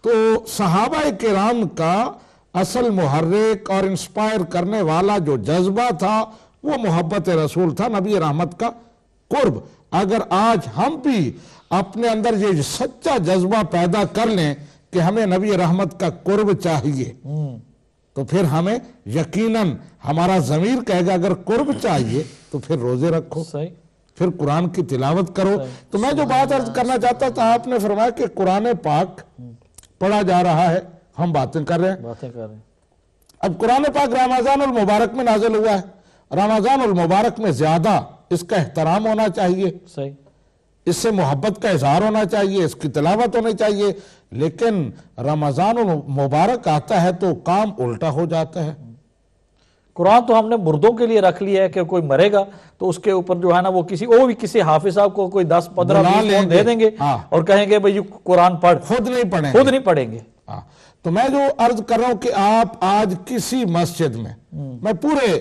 تو صحابہ کرام کا اصل محرک اور انسپائر کرنے والا جو جذبہ تھا وہ محبت رسول تھا، نبی رحمت کا قرب. اگر آج ہم بھی اپنے اندر یہ سچا جذبہ پیدا کر لیں کہ ہمیں نبی رحمت کا قرب چاہیے، تو پھر ہمیں یقیناً ہمارا ضمیر کہے گا اگر قرب چاہیے تو پھر روزے رکھو، صحیح، پھر قرآن کی تلاوت کرو. تو میں جو بات عرض کرنا چاہتا تھا، آپ نے فرمایا کہ قرآن پاک پڑھا جا رہا ہے، ہم باتیں کر رہے ہیں. باتیں کر رہے ہیں. اب قرآن پاک رمضان المبارک میں نازل ہوا ہے، رمضان المبارک میں زیادہ اس کا احترام ہونا چاہیے، صحیح، اس سے محبت کا اظہار ہونا چاہیے، اس کی تلاوت ہونی چاہیے. لیکن رمضان المبارک آتا ہے تو کام الٹا ہو جاتا ہے. قرآن تو ہم نے مردوں کے لیے رکھ لیا ہے کہ کوئی مرے گا تو اس کے اوپر جو ہے نا وہ بھی کسی حافظ صاحب کو کوئی 10-15 فون دے دیں گے اور کہیں گے بھئی قرآن پڑھ، خود نہیں پڑھیں گے. تو میں جو عرض کر رہا ہوں کہ آپ آج کسی مسجد میں پورے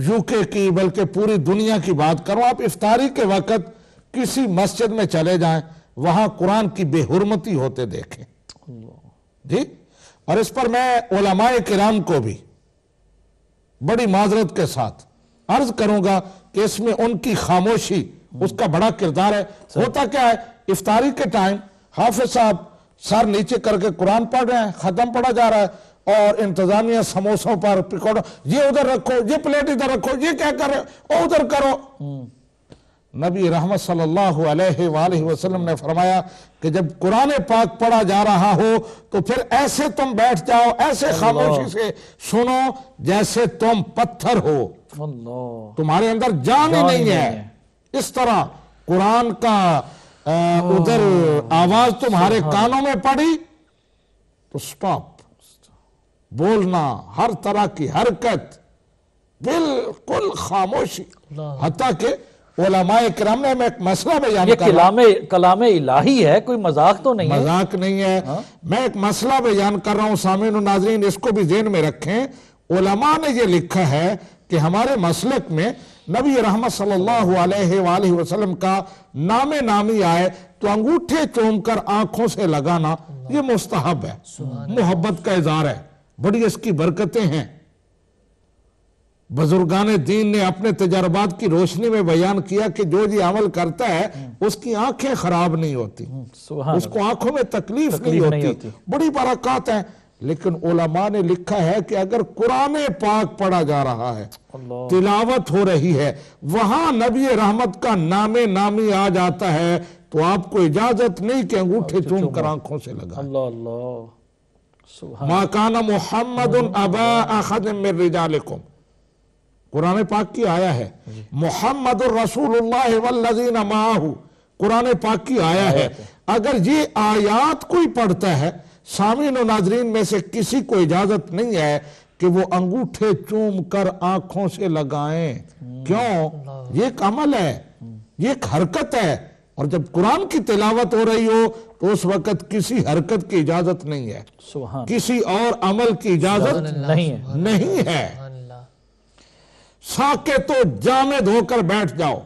یو کے کی بلکہ پوری دنیا کی بات کروں، آپ افطاری کے وقت کسی مسجد میں چلے جائیں، وہاں قرآن کی بے حرمتی ہوتے دیکھیں جی. اور اس پر میں علماء کرام کو بھی بڑی معذرت کے ساتھ عرض کروں گا کہ اس میں ان کی خاموشی اس کا بڑا کردار ہے. ہوتا کیا ہے، افطاری کے ٹائم حافظ صاحب سر نیچے کر کے قرآن پڑھ رہے ہیں، ختم پڑھا جا رہا ہے، اور انتظامیہ سموسوں پر پکوڑا، یہ ادھر رکھو، یہ پلیٹ ادھر رکھو، یہ کیا کر رہے ہو، ادھر کرو. نبی رحمت صلی اللہ علیہ وآلہ وسلم نے فرمایا کہ جب قرآن پاک پڑھا جا رہا ہو تو پھر ایسے تم بیٹھ جاؤ، ایسے خاموشی سے سنو جیسے تم پتھر ہو، تمہارے اندر جان ہی نہیں ہے. اس طرح قرآن کا ادھر آواز تمہارے کانوں میں پڑی تو سٹاپ، بولنا، ہر طرح کی حرکت، بالکل خاموشی. حتیٰ کہ علماء کرام نے میں ایک مسئلہ بیان کر رہا ہوں، یہ کلام الہی ہے، کوئی مذاق تو نہیں ہے، مذاق نہیں ہے. میں ایک مسئلہ بیان کر رہا ہوں، سامعین و ناظرین اس کو بھی ذہن میں رکھیں. علماء نے یہ لکھا ہے کہ ہمارے مسلک میں نبی رحمت صلی اللہ علیہ وآلہ وسلم کا نام نامی آئے تو انگوٹھے چوم کر آنکھوں سے لگانا یہ مستحب ہے، محبت کا اظہار ہے، بڑی اس کی برکتیں ہیں. بزرگان دین نے اپنے تجربات کی روشنی میں بیان کیا کہ جو یہ عمل کرتا ہے اس کی آنکھیں خراب نہیں ہوتی، اس کو آنکھوں میں تکلیف نہیں ہوتی، بڑی برکات ہیں. لیکن علماء نے لکھا ہے کہ اگر قرآن پاک پڑھا جا رہا ہے، تلاوت ہو رہی ہے، وہاں نبی رحمت کا نام نامی آ جاتا ہے تو آپ کو اجازت نہیں کہ انگوٹھے چوم کر آنکھوں سے لگائیں. ما کان محمد ابا احد من رجالکم، قرآن پاک کی آیا ہے، محمد الرسول اللہ والذین معاہ، قرآن پاک کی آیا ہے. اگر یہ آیات کوئی پڑھتا ہے، سامعین و ناظرین میں سے کسی کو اجازت نہیں ہے کہ وہ انگوٹھے چوم کر آنکھوں سے لگائیں. کیوں؟ یہ ایک عمل ہے، یہ ایک حرکت ہے، اور جب قرآن کی تلاوت ہو رہی ہو تو اس وقت کسی حرکت کی اجازت نہیں ہے، کسی اور عمل کی اجازت نہیں ہے. ساکت و جامد ہو کر بیٹھ جاؤ،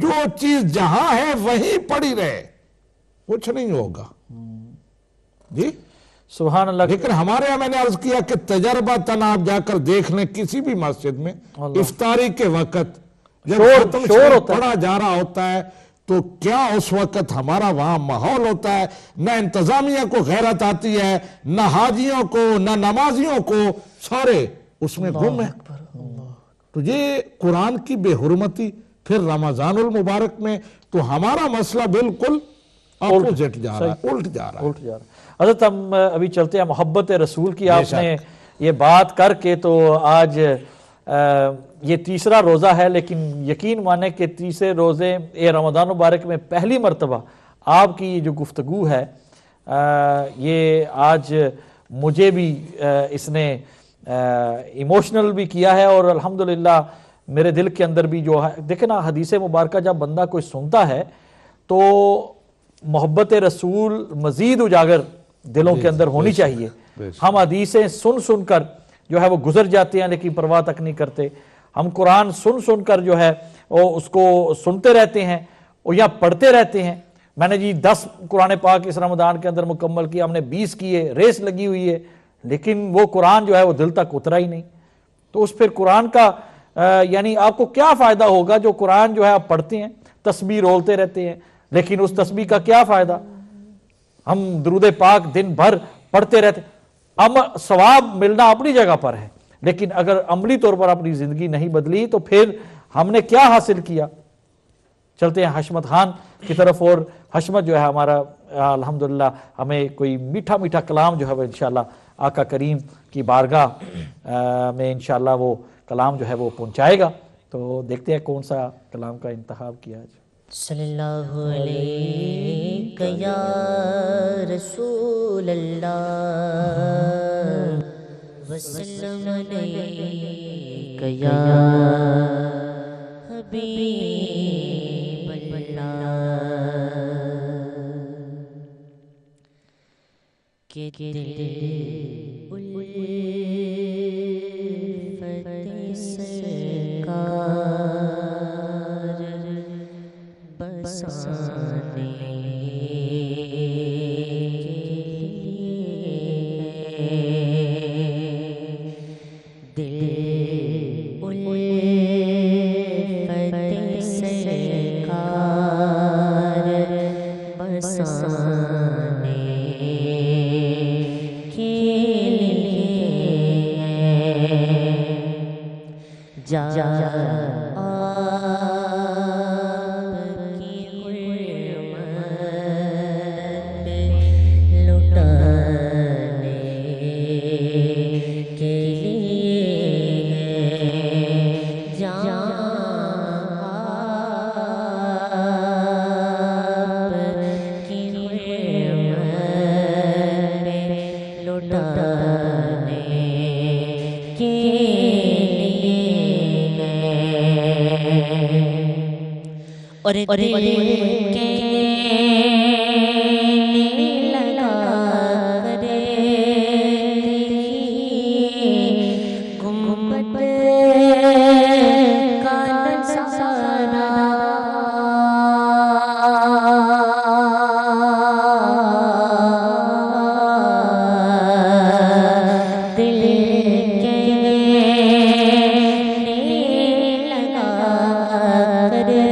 جو چیز جہاں ہے وہیں پڑی رہے. کچھ نہیں ہوگا جی. سبحان اللہ. لیکن ہمارے یہاں میں نے عرض کیا کہ تجربہ تن آپ جا کر دیکھ لیں کسی بھی مسجد میں افطاری کے وقت جب ختم شریف پڑھا جا رہا ہوتا ہے تو کیا اس وقت ہمارا وہاں ماحول ہوتا ہے. نہ انتظامیہ کو غیرت آتی ہے، نہ حاجیوں کو، نہ نمازیوں کو، سارے اس میں گم ہیں. تو یہ قرآن کی بے حرمتی. پھر رمضان المبارک میں تو ہمارا مسئلہ بالکل اپوزٹ جا رہا ہے، الٹ جا رہا ہے. حضرت ہم ابھی چلتے ہیں محبت رسول کی. آپ نے یہ بات کر کے تو آج یہ تیسرا روزہ ہے، لیکن یقین مانے کہ تیسرے روزے رمضان مبارک میں پہلی مرتبہ آپ کی جو گفتگو ہے یہ آج مجھے بھی اس نے ایموشنل بھی کیا ہے، اور الحمدللہ میرے دل کے اندر بھی جو ہے. دیکھیں نا، حدیث مبارکہ جب بندہ کوئی سنتا ہے تو محبت رسول مزید اجاگر دلوں کے اندر ہونی چاہیے. ہم حدیثیں سن سن کر جو ہے وہ گزر جاتے ہیں لیکن پرواہ تک نہیں کرتے. ہم قرآن سن سن کر جو ہے وہ اس کو سنتے رہتے ہیں اور یا پڑھتے رہتے ہیں. میں نے جی 10 قرآن پاک اس رمضان کے اندر مکمل کیا، ہم نے 20 کیے، ریس لگی ہوئی ہے، لیکن وہ قرآن جو ہے وہ دل تک اترا ہی نہیں. تو اس پھر قرآن کا یعنی آپ کو کیا فائدہ ہوگا جو قرآن جو ہے آپ پڑھتے ہیں، تسبیح رولتے رہتے ہیں، لیکن اس تسبیح کا کیا فائدہ؟ ہم درود پاک دن بھر پڑھتے رہتے، ثواب ملنا اپنی جگہ پر ہے، لیکن اگر عملی طور پر اپنی زندگی نہیں بدلی تو پھر ہم نے کیا حاصل کیا؟ چلتے ہیں حشمت خان کی طرف، اور حشمت جو ہے ہمارا الحمدللہ ہمیں کوئی میٹھا میٹھا کلام جو ہے وہ انشاءاللہ آقا کریم کی بارگاہ میں انشاءاللہ وہ کلام جو ہے وہ پہنچائے گا. تو دیکھتے ہیں کون سا کلام کا انتخاب کیا ہے. صلی اللہ علیہ یا رسول اللہ وسلم علیہ یا حبیب اللہ کہ دل الفت سرکار بسانے دل الفت سرکار بسانے کے لیے جا اور دل کے لگا کرے گنبد کا نظارہ دل کے لگا کرے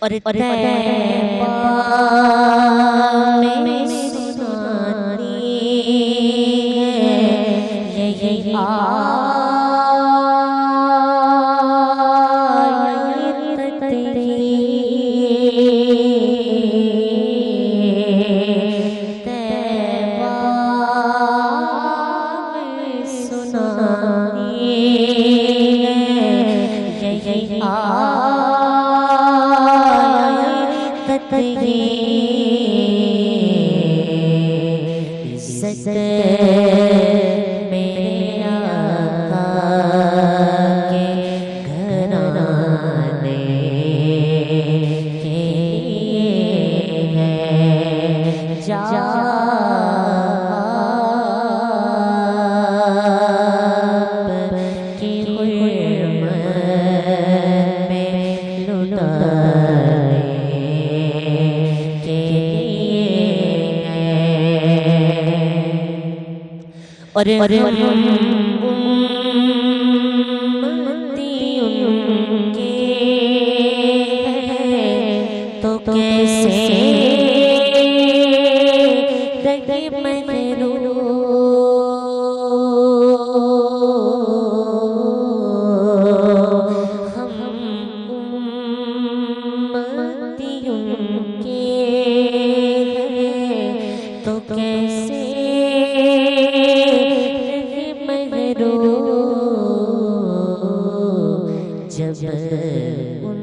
اور طیبہ میں سنانی ہے یہی آیت تیری اور ہم امتی ان کے ہیں تو کیسے رہے محروم ہم امتی ان کے ہیں تو کیسے رہے محروم جب ان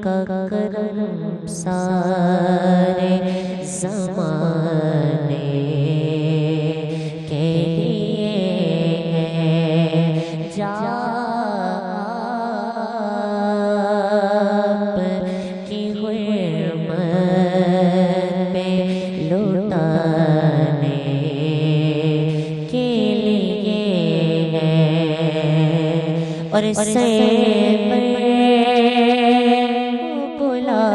کا کرم سارے زمانے کے لیے ہے جاب کی حرمت پہ لٹانے کے لیے ہے اور سے بلا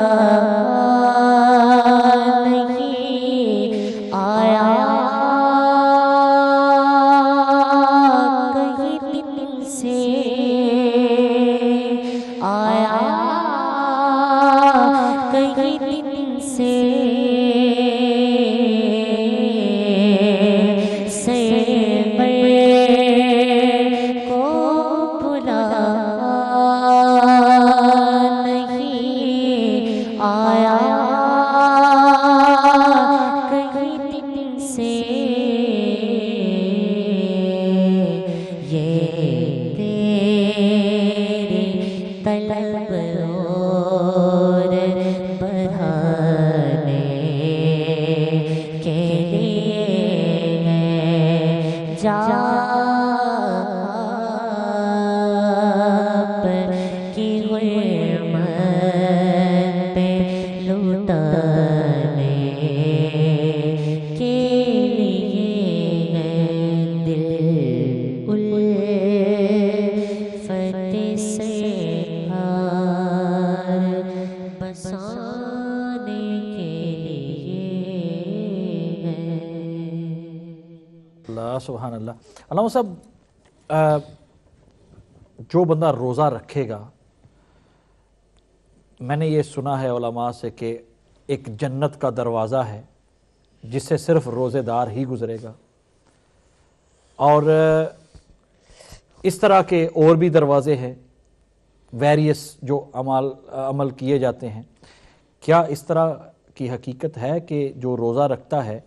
نہیں آیا کہیں دن سے آیا کہیں دن سے کو بلا نہیں آیا کہیں دن سے یہ تیری طلب اور بڑھانے کے لیے ہے جاب کی حرمت پہ لٹانے کے لیے ہے دل الفت سے ہار بسانے کے لیے ہے۔ اللہ سبحان اللہ۔ علامہ صاحب جو بندہ روزہ رکھے گا، میں نے یہ سنا ہے علماء سے کہ ایک جنت کا دروازہ ہے جس سے صرف روزے دار ہی گزرے گا، اور اس طرح کے اور بھی دروازے ہیں ویریس جو عمل کیے جاتے ہیں۔ کیا اس طرح کی حقیقت ہے کہ جو روزہ رکھتا ہے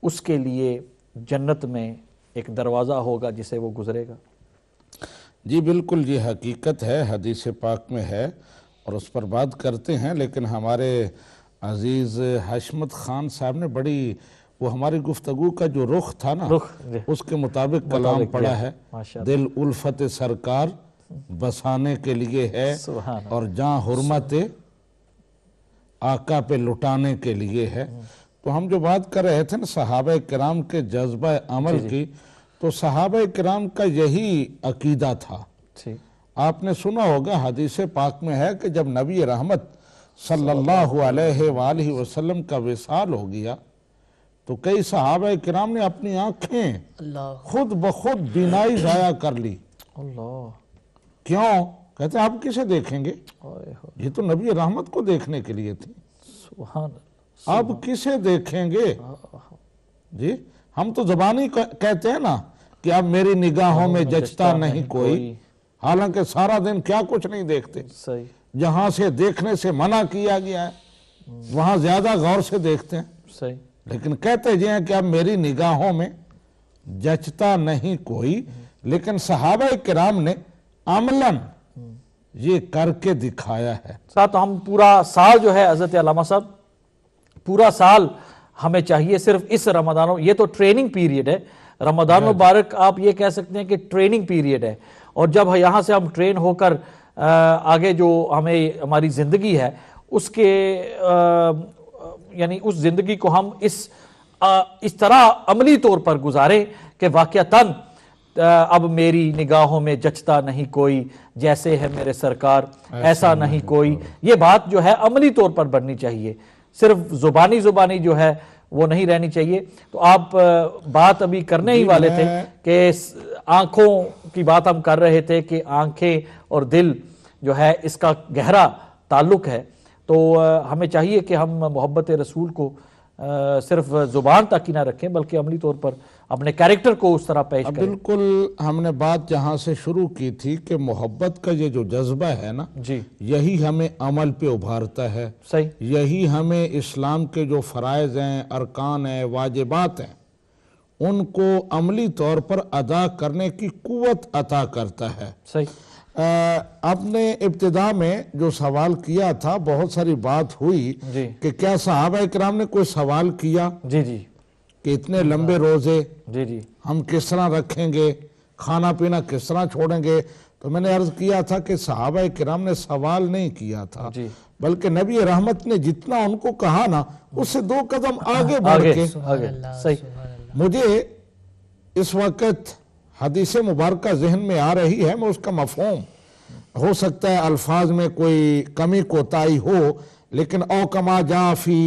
اس کے لیے جنت میں ایک دروازہ ہوگا جسے وہ گزرے گا؟ جی بالکل، یہ حقیقت ہے، حدیث پاک میں ہے اور اس پر بات کرتے ہیں، لیکن ہمارے عزیز حشمت خان صاحب نے بڑی وہ ہماری گفتگو کا جو رخ تھا نا اس کے مطابق کلام پڑھا ہے۔ دل الفت سرکار بسانے کے لیے ہے اور جاں حرمت آقا پہ لٹانے کے لیے ہے۔ تو ہم جو بات کر رہے تھے نا صحابہ کرام کے جذبہ عمل کی، تو صحابہ کرام کا یہی عقیدہ تھا۔ آپ نے سنا ہوگا حدیث پاک میں ہے کہ جب نبی رحمت صلی اللہ علیہ وآلہ وسلم کا وصال ہو گیا تو کئی صحابہ کرام نے اپنی آنکھیں خود بخود بینائی ضائع کر لی۔ کیوں؟ کہتے ہیں آپ کسے دیکھیں گے؟ یہ تو نبی رحمت کو دیکھنے کے لیے تھی، آپ کسے دیکھیں گے؟ جی ہم تو زبانی کہتے ہیں نا کہ اب میری نگاہوں میں جچتا نہیں کوئی، حالانکہ سارا دن کیا کچھ نہیں دیکھتے۔ جہاں سے دیکھنے سے منع کیا گیا ہے وہاں زیادہ غور سے دیکھتے ہیں، لیکن کہتے جی ہیں کہ اب میری نگاہوں میں جچتا نہیں کوئی۔ لیکن صحابہ کرام نے عملاً یہ کر کے دکھایا ہے۔ ساتھ ہم پورا سال جو ہے حضرت علامہ صاحب، پورا سال ہمیں چاہیے صرف اس رمضان، یہ تو ٹریننگ پیریڈ ہے، رمضان مبارک آپ یہ کہہ سکتے ہیں کہ ٹریننگ پیریڈ ہے، اور جب یہاں سے ہم ٹرین ہو کر آگے جو ہمیں ہماری زندگی ہے اس کے یعنی اس زندگی کو ہم اس طرح عملی طور پر گزاریں کہ واقعتاً اب میری نگاہوں میں جچتا نہیں کوئی، جیسے ہے میرے سرکار ایسا نہیں کوئی۔ یہ بات جو ہے عملی طور پر بننی چاہیے، صرف زبانی جو ہے وہ نہیں رہنی چاہیے. تو آپ بات ابھی کرنے ہی والے تھے کہ آنکھوں کی بات ہم کر رہے تھے کہ آنکھیں اور دل جو ہے اس کا گہرا تعلق ہے. تو ہمیں چاہیے کہ ہم محبت رسول کو صرف زبان تک ہی نہ رکھیں بلکہ عملی طور پر اپنے کیریکٹر کو اس طرح پیش کریں. بالکل ہم نے بات جہاں سے شروع کی تھی کہ محبت کا یہ جو جذبہ ہے نا جی یہی ہمیں عمل پہ ابھارتا ہے. صحیح. یہی ہمیں اسلام کے جو فرائض ہیں، ارکان ہیں، واجبات ہیں ان کو عملی طور پر ادا کرنے کی قوت عطا کرتا ہے. صحیح. آپ نے ابتدا میں جو سوال کیا تھا بہت ساری بات ہوئی جی کہ کیا صحابہ کرام نے کوئی سوال کیا جی جی کہ اتنے لمبے روزے جی جی ہم کس طرح رکھیں گے، کھانا پینا کس طرح چھوڑیں گے؟ تو میں نے عرض کیا تھا کہ صحابہ کرام نے سوال نہیں کیا تھا جی بلکہ نبی رحمت نے جتنا ان کو کہا نا اس سے 2 قدم آگے بڑھ کے آگے. صحیح. مجھے اس وقت حدیث مبارکہ ذہن میں آ رہی ہے، میں اس کا مفہوم ہو سکتا ہے الفاظ میں کوئی کمی کوتاہی ہو، لیکن او کما جا فی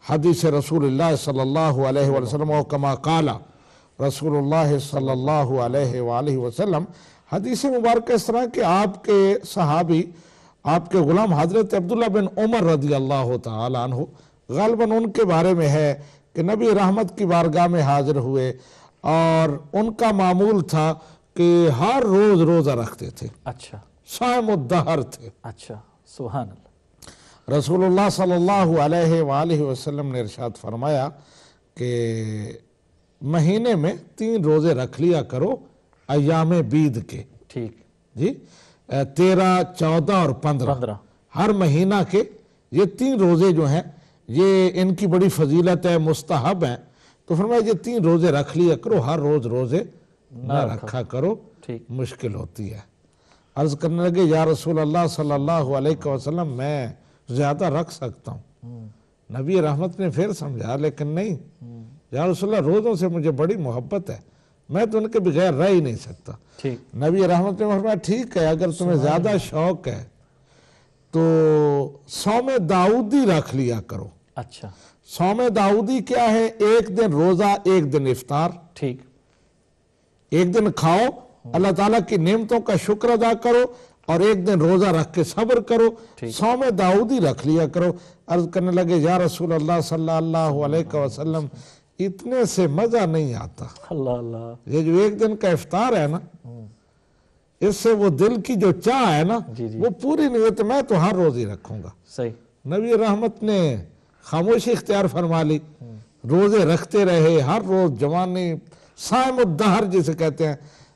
حدیث رسول اللہ صلی اللہ علیہ وسلم او کما قال رسول اللہ صلی اللہ علیہ وآلہ وسلم. حدیث مبارکہ اس طرح کہ آپ کے صحابی، آپ کے غلام حضرت عبداللہ بن عمر رضی اللہ تعالیٰ عنہ، غالباً ان کے بارے میں ہے کہ نبی رحمت کی بارگاہ میں حاضر ہوئے اور ان کا معمول تھا کہ ہر روز روزہ رکھتے تھے. اچھا. صائم الدہر تھے. اچھا. سبحان اللہ. رسول اللہ صلی اللہ علیہ وآلہ وسلم نے ارشاد فرمایا کہ مہینے میں 3 روزے رکھ لیا کرو ایام بید کے. ٹھیک. جی 13، 14 اور 15 ہر مہینہ کے یہ 3 روزے جو ہیں یہ ان کی بڑی فضیلت ہے، مستحب ہیں. تو فرمایا یہ 3 روزے رکھ لیا کرو، ہر روز روزے نہ رکھا کرو، مشکل ہوتی ہے. عرض کرنے لگے یا رسول اللہ صلی اللہ علیہ وسلم میں زیادہ رکھ سکتا ہوں. نبی رحمت نے پھر سمجھا لیکن نہیں یا رسول اللہ روزوں سے مجھے بڑی محبت ہے، میں تو ان کے بغیر رہ ہی نہیں سکتا. نبی رحمت نے فرمایا ٹھیک ہے اگر تمہیں زیادہ شوق ہے تو صوم داؤدی رکھ لیا کرو. اچھا. صوم داؤدی کیا ہے؟ 1 دن روزہ، 1 دن افطار. ٹھیک. 1 دن کھاؤ، اللہ تعالیٰ کی نعمتوں کا شکر ادا کرو اور 1 دن روزہ رکھ کے صبر کرو. صوم داؤدی رکھ لیا کرو. عرض کرنے لگے یا رسول اللہ صلی اللہ علیہ وسلم اتنے سے مزہ نہیں آتا. اللہ اللہ. یہ جو 1 دن کا افطار ہے نا اس سے وہ دل کی جو چاہ ہے نا وہ پوری نہیں ہوتی. میں تو ہر روز ہی رکھوں گا. صحیح. نبی رحمت نے خاموشی اختیار فرما لی، روزے رکھتے رہے ہر روز، جوانی صائم الدہر جسے کہتے ہیں.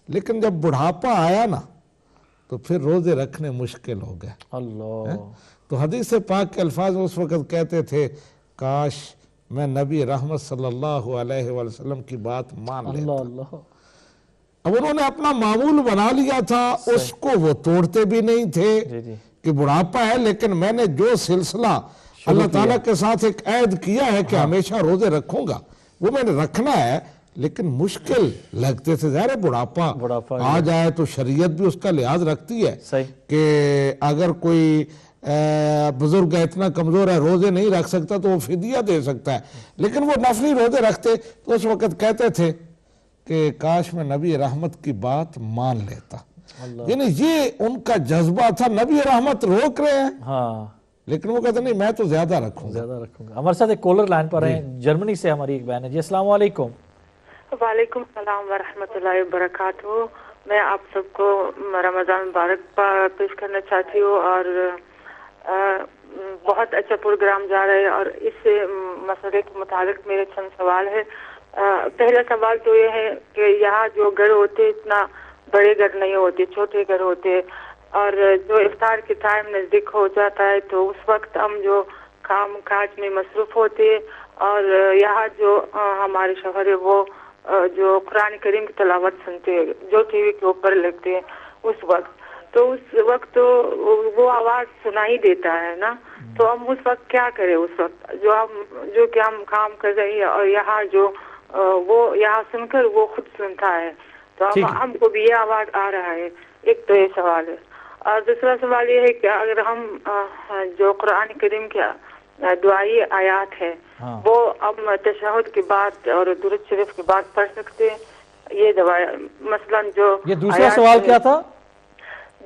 لیکن جب بڑھاپا آیا نا تو پھر روزے رکھنے مشکل ہو گئے. اللہ. تو حدیث پاک کے الفاظ اس وقت کہتے تھے کاش میں نبی رحمت صلی اللہ علیہ وسلم کی بات مان لیتا. اللہ. اب انہوں نے اپنا معمول بنا لیا تھا، اس کو وہ توڑتے بھی نہیں تھے کہ بڑھاپا ہے لیکن میں نے جو سلسلہ اللہ تعالیٰ کے ساتھ ایک عہد کیا ہے کہ ہمیشہ روزے رکھوں گا وہ میں نے رکھنا ہے. لیکن مشکل لگتے تھے، ظاہر بڑھاپا آ جائے تو شریعت بھی اس کا لحاظ رکھتی ہے کہ اگر کوئی بزرگ اتنا کمزور ہے روزے نہیں رکھ سکتا تو وہ فدیہ دے سکتا ہے. لیکن وہ نفلی روزے رکھتے تو اس وقت کہتے تھے کہ کاش میں نبی رحمت کی بات مان لیتا. یعنی یہ ان کا جذبہ تھا. نبی رحمت روک رہے ہیں لیکن وہ کہتے نہیں میں تو زیادہ رکھوں گا. ہمارے ساتھ ایک کالر لائن پر ہیں جرمنی سے، ہماری ایک بہن ہے. جی السلام علیکم. وعلیکم السلام ورحمۃ اللہ وبرکاتہ. میں آپ سب کو رمضان مبارک پیش کرنا چاہتی ہوں اور بہت اچھا پروگرام جا رہا ہے اور اس مسئلے کے متعلق میرے چند سوال ہے. پہلا سوال تو یہ ہے کہ یہاں جو گھر ہوتے اتنا بڑے گھر نہیں ہوتے، چھوٹے گھر ہوتے اور جو افطار کے ٹائم نزدیک ہو جاتا ہے تو اس وقت ہم جو کام کاج میں مصروف ہوتے اور یہاں جو ہمارے شوہر ہے وہ جو قرآن کریم کی تلاوت سنتے ہیں جو ٹی وی کے اوپر لگتے ہیں اس وقت وہ آواز سنائی دیتا ہے نا. تو ہم اس وقت کیا کریں؟ اس وقت جو کہ ہم کام کر رہے ہیں اور یہاں جو وہ یہاں سن کر وہ خود سنتا ہے تو ہم کو بھی یہ آواز آ رہا ہے. ایک تو یہ سوال ہے. اور دوسرا سوال یہ ہے کہ اگر ہم جو قرآن کریم کے دعائی آیات ہیں وہ ہم تشہد کے بعد اور درود شریف کے بعد پڑھ سکتے ہیں؟ یہ مثلا جو یہ دوسرا سوال کیا تھا؟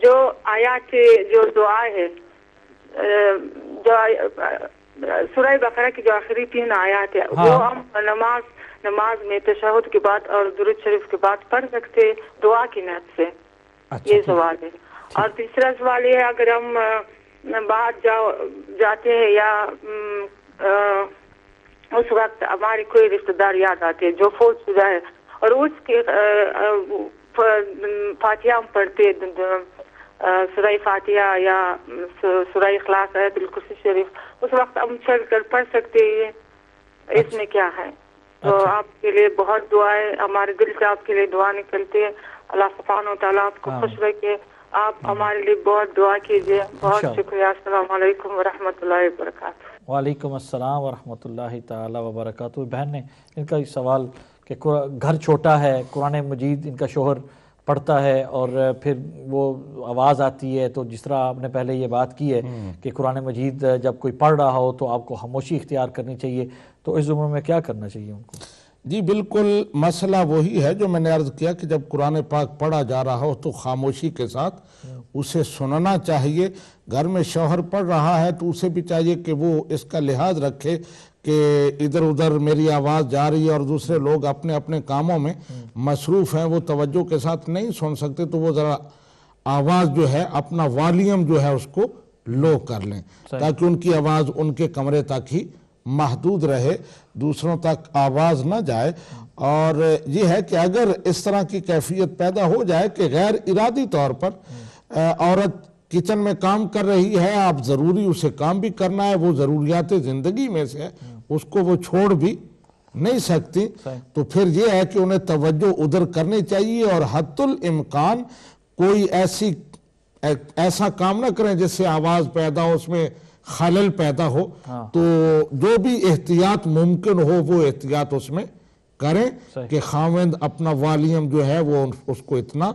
جو آیات جو دعا ہے جو سورہ بقرہ کی جو آخری 3 آیات ہے وہ ہم نماز میں تشہد کے بعد اور درود شریف کے بعد پڑھ سکتے دعا کی نیت سے؟ یہ سوال ہے. اور تیسرا سوال یہ ہے اگر ہم باہر جاتے ہیں یا اس وقت ہمارے کوئی رشتہ دار یاد آتے ہیں جو فوت شدہ ہے اور اس کے فاتحہ ہم پڑھتے سورہ فاتحہ یا سورہ اخلاص آیت الکرسی شریف اس وقت ہم چل کر پڑھ سکتے ہیں؟ اس میں کیا ہے؟ تو آپ کے لیے بہت دعا ہے, ہمارے دل سے آپ کے لیے دعا نکلتی ہے. اللہ سبحانہ و تعالیٰ آپ کو خوش رکھے. آپ ہمارے لیے بہت دعا کیجیے. بہت شکریہ. السلام علیکم ورحمۃ اللہ وبرکاتہ. وعلیکم السلام ورحمۃ اللہ تعالیٰ وبرکاتہ. بہن نے ان کا یہ سوال کہ گھر چھوٹا ہے, قرآن مجید ان کا شوہر پڑھتا ہے اور پھر وہ آواز آتی ہے, تو جس طرح آپ نے پہلے یہ بات کی ہے کہ قرآن مجید جب کوئی پڑھ رہا ہو تو آپ کو خاموشی اختیار کرنی چاہیے, تو اس زمرے میں کیا کرنا چاہیے ان کو؟ جی بالکل, مسئلہ وہی ہے جو میں نے عرض کیا کہ جب قرآن پاک پڑھا جا رہا ہو تو خاموشی کے ساتھ اسے سننا چاہیے. گھر میں شوہر پڑھ رہا ہے تو اسے بھی چاہیے کہ وہ اس کا لحاظ رکھے کہ ادھر ادھر میری آواز جا رہی ہے اور دوسرے لوگ اپنے اپنے کاموں میں مصروف ہیں, وہ توجہ کے ساتھ نہیں سن سکتے, تو وہ ذرا آواز جو ہے اپنا والیوم جو ہے اس کو لو کر لیں تاکہ ان کی آواز ان کے کمرے تک ہی محدود رہے, دوسروں تک آواز نہ جائے. اور یہ ہے کہ اگر اس طرح کی کیفیت پیدا ہو جائے کہ غیر ارادی طور پر عورت کچن میں کام کر رہی ہے, آپ ضروری اسے کام بھی کرنا ہے, وہ ضروریات زندگی میں سے ہے, اس کو وہ چھوڑ بھی نہیں سکتی, تو پھر یہ ہے کہ انہیں توجہ ادھر کرنی چاہیے اور حتی الامکان کوئی ایسا کام نہ کریں جس سے آواز پیدا ہو, اس میں خلل پیدا ہو. تو جو بھی احتیاط ممکن ہو وہ احتیاط اس میں کریں کہ خاوند اپنا والیوم جو ہے وہ اس کو اتنا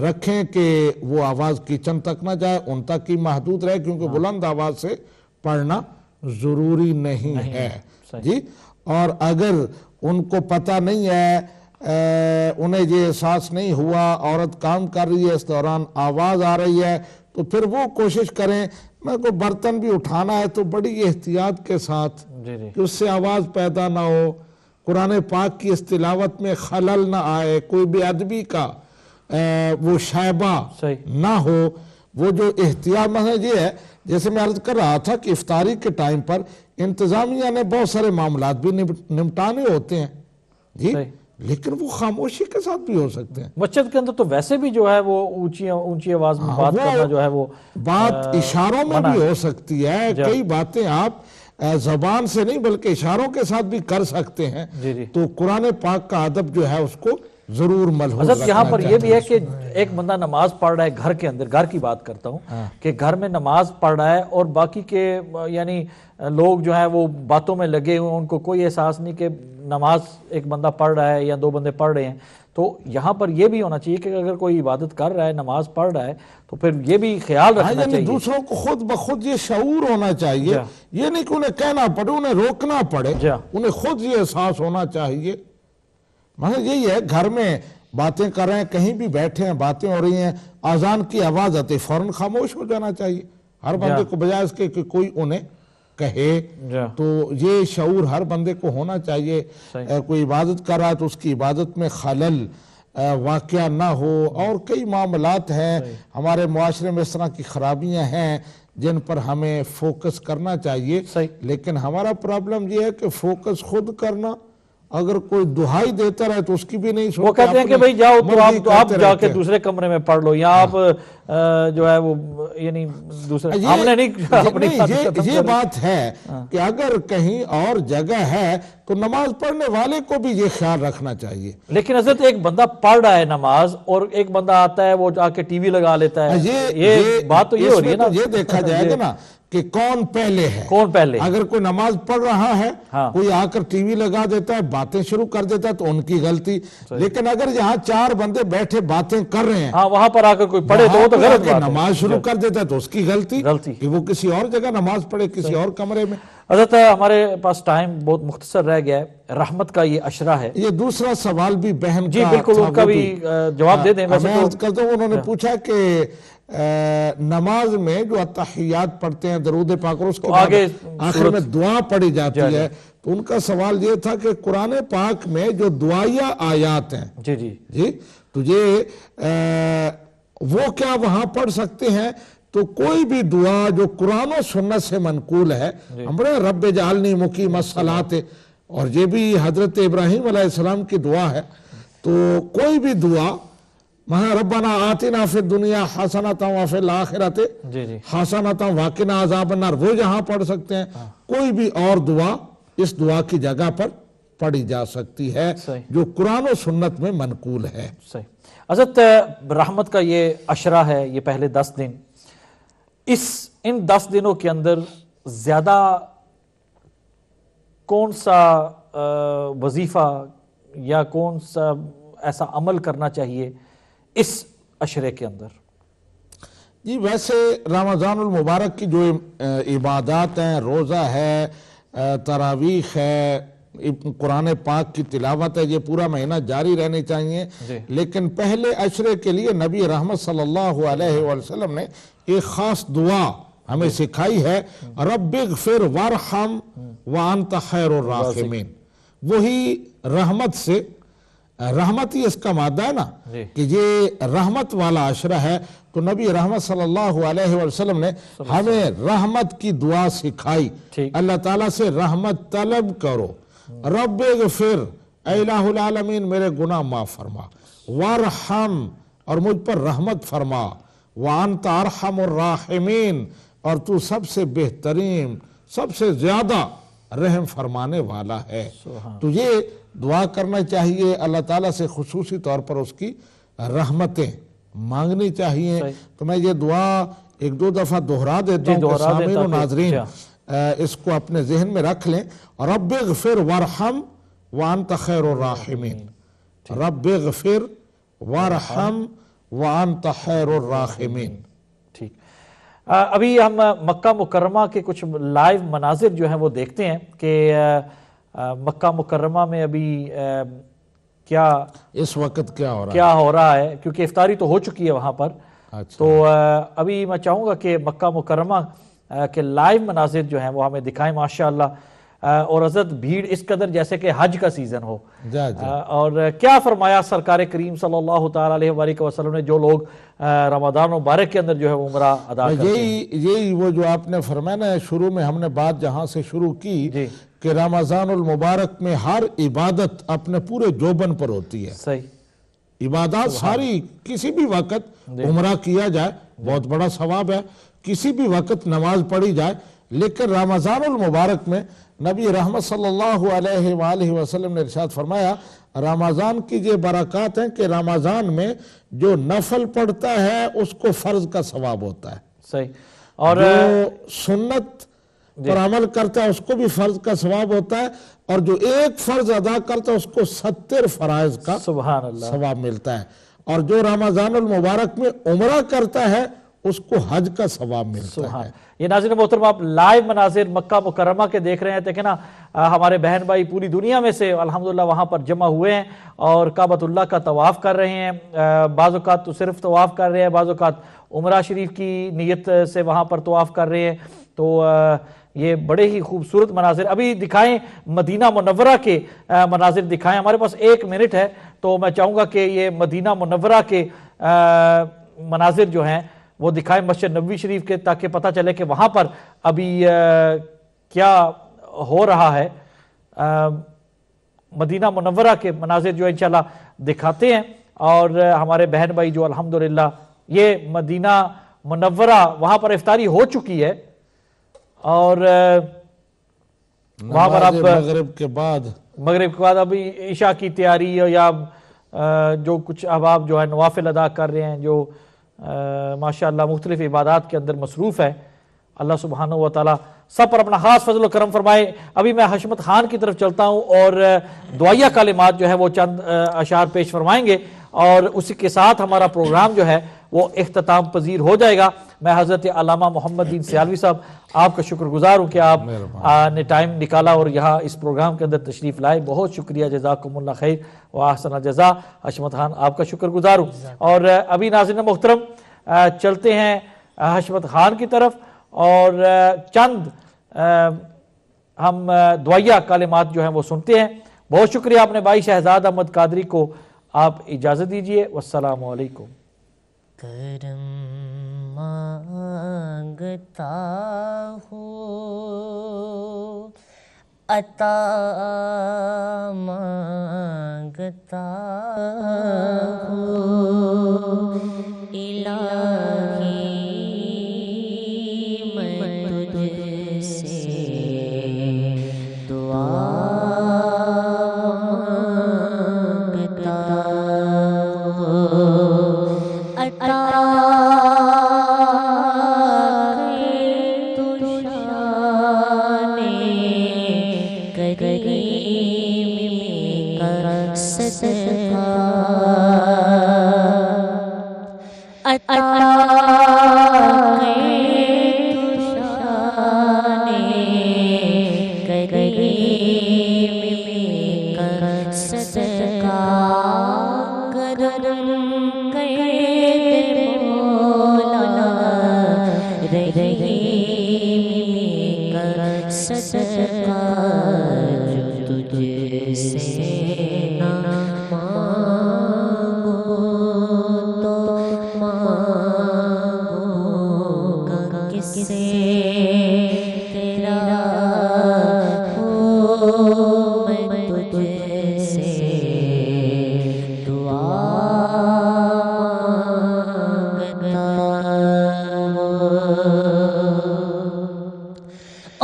رکھیں کہ وہ آواز کچن تک نہ جائے, ان تک ہی محدود رہے, کیونکہ بلند آواز سے پڑھنا ضروری نہیں ہے. جی, اور اگر ان کو پتہ نہیں ہے, انہیں یہ احساس نہیں ہوا عورت کام کر رہی ہے اس دوران آواز آ رہی ہے, تو پھر وہ کوشش کریں میں کو برتن بھی اٹھانا ہے تو بڑی احتیاط کے ساتھ کہ اس سے آواز پیدا نہ ہو, قرآن پاک کی اس تلاوت میں خلل نہ آئے, کوئی بے ادبی کا وہ شائبہ نہ ہو. وہ جو احتیاط مثلا یہ ہے, جیسے میں عرض کر رہا تھا کہ افطاری کے ٹائم پر انتظامیہ نے بہت سارے معاملات بھی نمٹانے ہوتے ہیں جی, لیکن وہ خاموشی کے ساتھ بھی ہو سکتے ہیں. مسجد کے اندر تو ویسے بھی جو ہے وہ اونچی آواز میں بات کرنا جو ہے وہ بات اشاروں میں بھی ہو سکتی ہے, کئی باتیں آپ زبان سے نہیں بلکہ اشاروں کے ساتھ بھی کر سکتے ہیں. تو قرآن پاک کا ادب جو ہے اس کو ضرور ملحوظ رکھنا چاہیے. یہاں پر یہ بھی ہے کہ ایک بندہ نماز پڑھ رہا ہے گھر کے اندر, گھر کی بات کرتا ہوں کہ گھر میں نماز پڑھ رہا ہے اور باقی کے یعنی لوگ جو ہیں وہ باتوں میں لگے ہوئے, ان کو کوئی احساس نہیں کہ نماز ایک بندہ پڑھ رہا ہے یا 2 بندے پڑھ رہے ہیں. تو یہاں پر یہ بھی ہونا چاہیے کہ اگر کوئی عبادت کر رہا ہے, نماز پڑھ رہا ہے, تو پھر یہ بھی خیال رکھنا چاہیے. دوسروں کو خود بخود یہ شعور ہونا چاہیے, یہ نہیں کہ انہیں کہنا پڑے, انہیں روکنا پڑے, انہیں خود یہ احساس ہونا چاہیے. مطلب یہی ہے گھر میں باتیں کر رہے ہیں, کہیں بھی بیٹھے ہیں, باتیں ہو رہی ہیں, اذان کی آواز آتی فوراً خاموش ہو جانا چاہیے ہر بندے کو, بجائے اس کے کہ کوئی انہیں کہے. تو یہ شعور ہر بندے کو ہونا چاہیے. کوئی عبادت کر رہا ہے تو اس کی عبادت میں خلل واقعہ نہ ہو. اور کئی معاملات ہیں ہمارے معاشرے میں اس طرح کی خرابیاں ہیں جن پر ہمیں فوکس کرنا چاہیے, لیکن ہمارا پرابلم یہ ہے کہ فوکس خود کرنا, اگر کوئی دہائی دیتا رہے تو اس کی بھی نہیں سنتے. وہ کہتے ہیں کہ بھئی جاؤ تو آپ جا کے دوسرے کمرے میں پڑھ لو, یا آپ جو ہے وہ یعنی دوسرے ہم نے نہیں. یہ بات ہے کہ اگر کہیں اور جگہ ہے تو نماز پڑھنے والے کو بھی یہ خیال رکھنا چاہیے. لیکن حضرت ایک بندہ پڑھ رہا ہے نماز اور ایک بندہ آتا ہے وہ جا کے ٹی وی لگا لیتا ہے, یہ بات تو یہ ہو رہی ہے نا. یہ دیکھا جائے گا نا کہ کون پہلے ہے. اگر کوئی نماز پڑھ رہا ہے, کوئی آ کر ٹی وی لگا دیتا ہے, باتیں شروع کر دیتا ہے, تو ان کی غلطی. لیکن اگر یہاں 4 بندے بیٹھے باتیں کر رہے ہیں, وہاں پر آ کر کوئی پڑھے تو وہ تو غلط بات ہے. نماز شروع کر دیتا ہے تو اس کی غلطی کہ وہ کسی اور جگہ نماز پڑھے, کسی اور کمرے میں. حضرت ہمارے پاس ٹائم بہت مختصر رہ گیا ہے، رحمت کا یہ عشرہ ہے. یہ دوسرا سوال بھی بہن جی کا بالکل، تھا، ان کا وہ بھی جواب دے دیں. میں ویسے عرض کرتا ہوں، انہوں نے پوچھا کہ نماز میں جو اتحیات پڑھتے ہیں، درود پاک، اور اس کے بعد آگے آخر میں دعا پڑھی جاتی ہے، تو ان کا سوال یہ تھا کہ قرآن پاک میں جو دعائیہ آیات ہیں جی جی جی تو یہ وہ کیا وہاں پڑھ سکتے ہیں؟ تو کوئی بھی دعا جو قرآن و سنت سے منقول ہے، ہم بڑے رب جعلنی مقیم الصلاۃ، اور یہ بھی حضرت ابراہیم علیہ السلام کی دعا ہے، تو کوئی بھی دعا وہاں ربنا آتنا فی الدنیا حسنۃ وفی الآخرۃ جی جی حسنۃ وقنا عذاب النار، وہ یہاں پڑھ سکتے ہیں. کوئی بھی اور دعا اس دعا کی جگہ پر پڑھی جا سکتی ہے جو قرآن و سنت میں منقول ہے. صحیح. حضرت رحمت کا یہ عشرہ ہے، یہ پہلے 10 دن، ان 10 دنوں کے اندر زیادہ کون سا وظیفہ یا کون سا ایسا عمل کرنا چاہیے اس عشرے کے اندر؟ جی ویسے رمضان المبارک کی جو عبادات ہیں، روزہ ہے، تراویح ہے، قرآن پاک کی تلاوت ہے، یہ پورا مہینہ جاری رہنی چاہیے. لیکن پہلے عشرے کے لیے نبی رحمت صلی اللہ علیہ وسلم نے ایک خاص دعا ہمیں سکھائی ہے، رب اغفر وارحم وانت خیر الراحمین. وہی رحمت سے، رحمت ہی اس کا مادہ ہے نا کہ یہ رحمت والا عشرہ ہے، تو نبی رحمت صلی اللہ علیہ وسلم نے ہمیں رحمت کی دعا سکھائی. اللہ تعالیٰ سے رحمت طلب کرو، رب اغفر، اے الہ العالمین میرے گناہ معاف فرما، وارحم، اور مجھ پر رحمت فرما، وانت ارحم الراحمین، اور تو سب سے بہترین، سب سے زیادہ رحم فرمانے والا ہے. تو یہ دعا کرنا چاہیے، اللہ تعالیٰ سے خصوصی طور پر اس کی رحمتیں مانگنی چاہیے. تو میں یہ دعا ایک دو دفعہ دہرا دیتا ہوں کہ سامعین و ناظرین اس کو اپنے ذہن میں رکھ لیں. رب اغفر وارحم وانت خیر الراحمین، رب اغفر وارحم وانت خیر الراحمین. ٹھیک. ابھی ہم مکہ مکرمہ کے کچھ لائیو مناظر جو ہیں وہ دیکھتے ہیں کہ مکہ مکرمہ میں ابھی کیا اس وقت کیا ہو رہا ہے، کیونکہ افطاری تو ہو چکی ہے وہاں پر. تو ابھی میں چاہوں گا کہ مکہ مکرمہ کے لائیو مناظر جو ہیں وہ ہمیں دکھائیں ماشاءاللہ. اور حضرت بھیڑ اس قدر جیسے کہ حج کا سیزن ہو. اور کیا فرمایا سرکار کریم صلی اللہ تعالیٰ علیہ وآلہ وسلم نے، جو لوگ رمضان مبارک کے اندر جو ہے عمرہ ادا کرتے ہیں. یہی وہ جو آپ نے فرمایا نا، شروع میں ہم نے بات جہاں سے شروع کی کہ رمضان المبارک میں ہر عبادت اپنے پورے جوبن پر ہوتی ہے. صحیح. عبادات ساری، کسی بھی وقت عمرہ کیا جائے بہت بڑا ثواب ہے، کسی بھی وقت نماز پڑھی جائے. لیکن رمضان المبارک میں نبی رحمت صلی اللہ علیہ وآلہ وسلم نے ارشاد فرمایا، رمضان کی یہ برکات ہیں کہ رمضان میں جو نفل پڑھتا ہے اس کو فرض کا ثواب ہوتا ہے. صحیح. اور جو سنت پر عمل کرتا ہے اس کو بھی فرض کا ثواب ہوتا ہے، اور جو ایک فرض ادا کرتا ہے اس کو 70 فرائض کا سبحان اللہ ثواب ملتا ہے. اور جو رمضان المبارک میں عمرہ کرتا ہے اس کو حج کا ثواب ملتا ہے. یہ ناظرین محترم، آپ لائیو مناظر مکہ مکرمہ کے دیکھ رہے ہیں. دیکھیں نا، ہمارے بہن بھائی پوری دنیا میں سے الحمدللہ وہاں پر جمع ہوئے ہیں اور کعبۃ اللہ کا طواف کر رہے ہیں. بعض اوقات تو صرف طواف کر رہے ہیں، بعض اوقات عمرہ شریف کی نیت سے وہاں پر طواف کر رہے ہیں. تو یہ بڑے ہی خوبصورت مناظر. ابھی دکھائیں مدینہ منورہ کے مناظر دکھائیں. ہمارے پاس 1 منٹ ہے، تو میں چاہوں گا کہ یہ مدینہ منورہ کے مناظر جو ہیں وہ دکھائیں مسجد نبوی شریف کے، تاکہ پتہ چلے کہ وہاں پر ابھی کیا ہو رہا ہے. مدینہ منورہ کے مناظر جو انشاءاللہ دکھاتے ہیں. اور ہمارے بہن بھائی جو الحمدللہ یہ مدینہ منورہ وہاں پر افطاری ہو چکی ہے، اور وہاں پر اب مغرب کے بعد ابھی عشاء کی تیاری، یا جو کچھ احباب جو ہے نوافل ادا کر رہے ہیں، جو ماشاءاللہ مختلف عبادات کے اندر مصروف ہے. اللہ سبحانہ و تعالیٰ سب پر اپنا خاص فضل و کرم فرمائے. ابھی میں حشمت خان کی طرف چلتا ہوں اور دعائیہ کلمات جو ہے وہ چند اشعار پیش فرمائیں گے، اور اسی کے ساتھ ہمارا پروگرام جو ہے وہ اختتام پذیر ہو جائے گا. میں حضرت علامہ محمد دین سیالوی صاحب آپ کا شکر گزار ہوں کہ آپ نے ٹائم نکالا اور یہاں اس پروگرام کے اندر تشریف لائے. بہت شکریہ, جزاکم اللہ خیر و احسن الجزا. حشمت خان آپ کا شکر گزار ہوں. اور ابھی ناظرین محترم چلتے ہیں حشمت خان کی طرف اور چند ہم دعائیہ کلمات جو ہیں وہ سنتے ہیں. بہت شکریہ اپنے بھائی شہزاد احمد قادری کو, آپ اجازت دیجئے. والسلام علیکم. کرم مانگتا ہوں, عطا مانگتا ہوں, الہی میں تجھ سے دعا مانگتا ہوں, عطا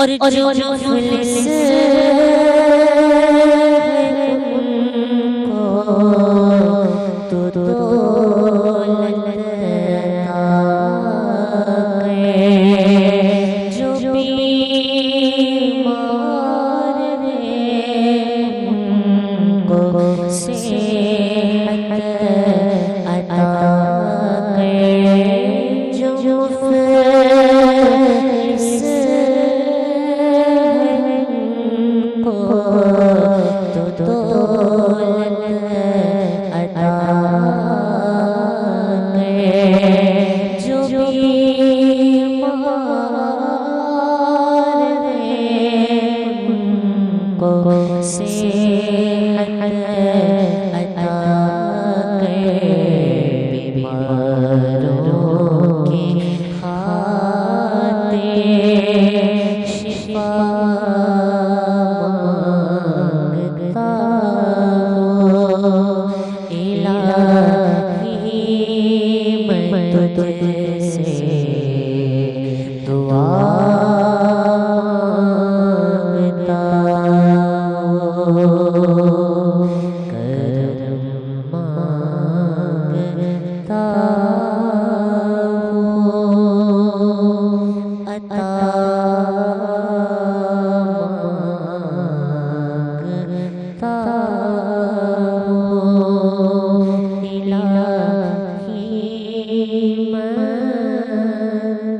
اور جو فلس کو تو جو بیمار کو صحت عطا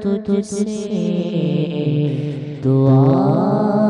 جو تجھ سے دعا